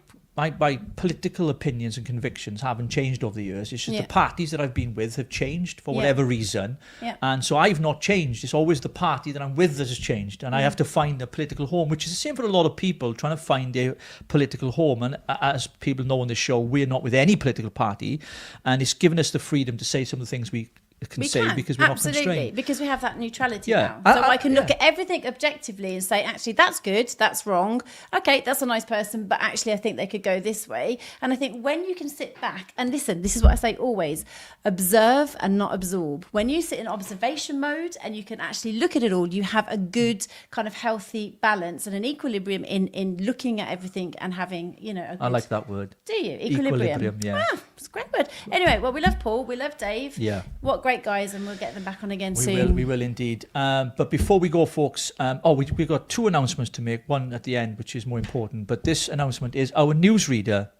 political opinions and convictions haven't changed over the years. It's just the parties that I've been with have changed for whatever reason. Yeah. And so I've not changed. It's always the party that I'm with that has changed. And I have to find a political home, which is the same for a lot of people, trying to find a political home. And as people know on the show, we're not with any political party. And it's given us the freedom to say some of the things we can say because we're absolutely, not constrained. because we have that neutrality Yeah. now. So I can look at everything objectively and say, actually, that's good, that's wrong. Okay, that's a nice person, but actually, I think they could go this way. And I think when you can sit back and listen, this is what I say always: observe and not absorb. When you sit in observation mode and you can actually look at it all, you have a good kind of healthy balance and an equilibrium in looking at everything and having, a good, I like that word. Do you? Equilibrium. Yeah. It's a great word. Anyway, well, we love Paul, we love Dave. Yeah. What great guys, and we'll get them back on again soon. We will indeed. But before we go, folks, we've got two announcements to make, one at the end, which is more important. But this announcement is our newsreader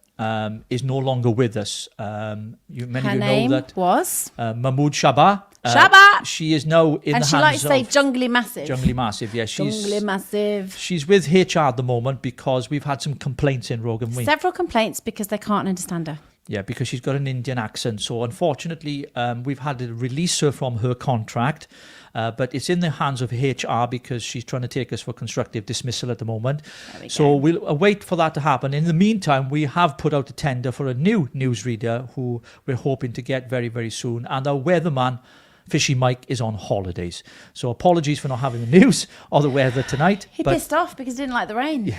is no longer with us. Many Her of you name know that was Mahmood Shaba. Shaba! She is now in and the she hands likes to say of jungly massive. Jungly Massive. Yeah, Jungly massive. She's with HR at the moment because we've had some complaints in Rogan. Several complaints because they can't understand her. Yeah, because she's got an Indian accent. So unfortunately, we've had to release her from her contract, but it's in the hands of HR because she's trying to take us for constructive dismissal at the moment. So we'll wait for that to happen. In the meantime, we have put out a tender for a new newsreader who we're hoping to get very, very soon. And our weatherman, Fishy Mike, is on holidays. So apologies for not having the news or the weather tonight. He pissed off because he didn't like the rain.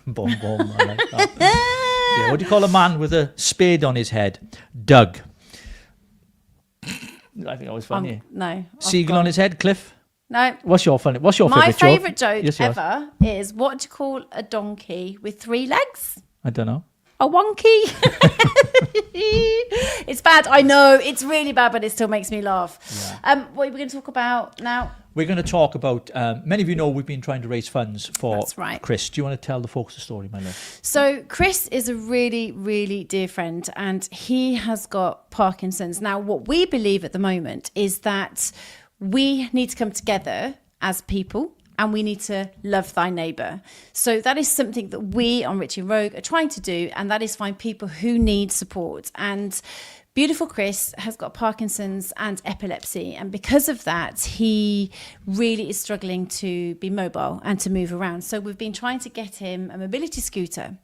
Boom, boom. I like that. Yeah, what do you call a man with a spade on his head? Doug. I think that was funny. No. Seagull on his head, Cliff? No. What's your favourite joke? My favourite joke Yes, ever is, what do you call a donkey with 3 legs? I don't know. A wonky. It's bad. I know. It's really bad, but it still makes me laugh. Yeah. What are we going to talk about now? We're going to talk about, many of you know we've been trying to raise funds for That's right. Chris. Do you want to tell the folks the story, my love? So Chris is a really, really dear friend, and he has got Parkinson's. Now, what we believe at the moment is that we need to come together as people, and we need to love thy neighbour. So that is something that we on Richie Rogue are trying to do, and that is find people who need support. And beautiful Chris has got Parkinson's and epilepsy, and because of that, he really is struggling to be mobile and to move around. So we've been trying to get him a mobility scooter,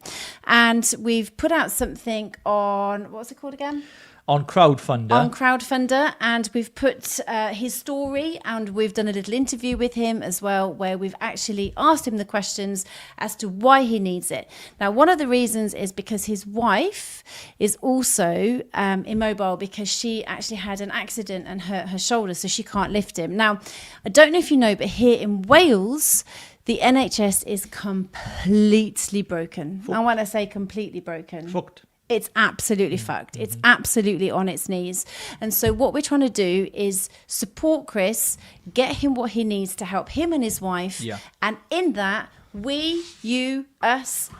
and we've put out something on, what's it called again? On Crowdfunder. And we've put his story, and we've done a little interview with him as well, where we've actually asked him the questions as to why he needs it. Now, one of the reasons is because his wife is also immobile because she actually had an accident and hurt her shoulder, so she can't lift him. Now, I don't know if you know, but here in Wales, the NHS is completely broken. And when I say completely broken, it's absolutely fucked. It's absolutely on its knees. And so what we're trying to do is support Chris, get him what he needs to help him and his wife. Yeah. And in that, we, you, us,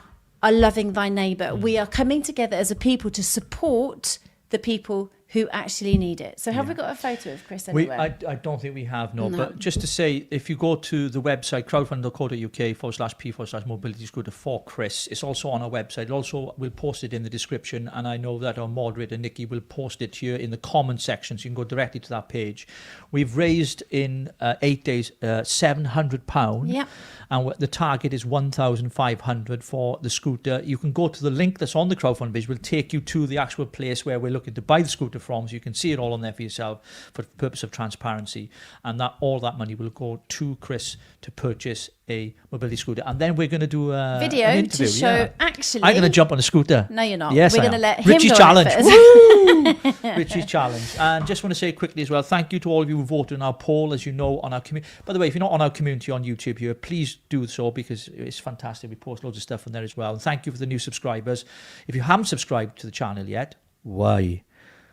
are loving thy neighbour. We are coming together as a people to support the people who actually need it. So have we got a photo of Chris anywhere? I don't think we have, no. But just to say, if you go to the website, crowdfund.co.uk/p/mobility scooter for Chris, it's also on our website. Also, we'll post it in the description, and I know that our moderator, Nikki, will post it here in the comment section, so you can go directly to that page. We've raised in 8 days £700. Yeah. And the target is 1,500 for the scooter. You can go to the link that's on the crowdfund page. We'll take you to the actual place where we're looking to buy the scooter from, so you can see it all on there for yourself for the purpose of transparency. And that all that money will go to Chris to purchase a mobility scooter. And then we're going to do a video an interview, to show actually. I'm going to jump on a scooter. No, you're not. Yes, we're I going to am. let him Richie's go challenge. Woo! Richie's challenge. And just want to say quickly as well, thank you to all of you who voted in our poll, as you know, on our community. By the way, if you're not on our community on YouTube here, please do so, because it's fantastic. We post loads of stuff on there as well. And thank you for the new subscribers. If you haven't subscribed to the channel yet, why?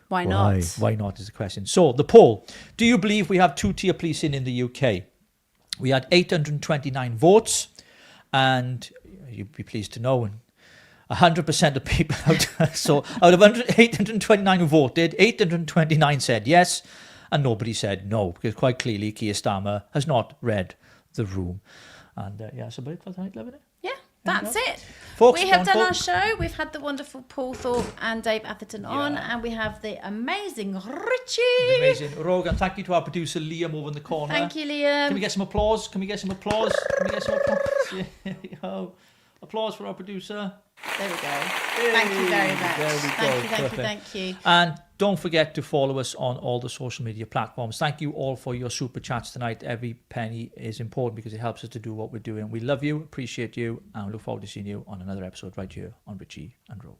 Why not? Why not is the question. So the poll: do you believe we have two-tier policing in the UK? We had 829 votes, and you'd be pleased to know, 100% of people so out of 829 who voted, 829 said yes, and nobody said no, because quite clearly Keir Starmer has not read the room. And that's about it for tonight, loving it. Yeah, that's it. Folks, we have done our show. We've had the wonderful Paul Thorpe and Dave Atherton on, and we have the amazing Richie. Amazing Rogan. Thank you to our producer Liam over in the corner. Thank you, Liam. Can we get some applause? Can we get some applause? Yeah. Applause for our producer. There we go. Thank you very much. There we go. Thank you. And Don't forget to follow us on all the social media platforms. Thank you all for your super chats tonight. Every penny is important because it helps us to do what we're doing. We love you, appreciate you, and look forward to seeing you on another episode right here on Richie and Roe.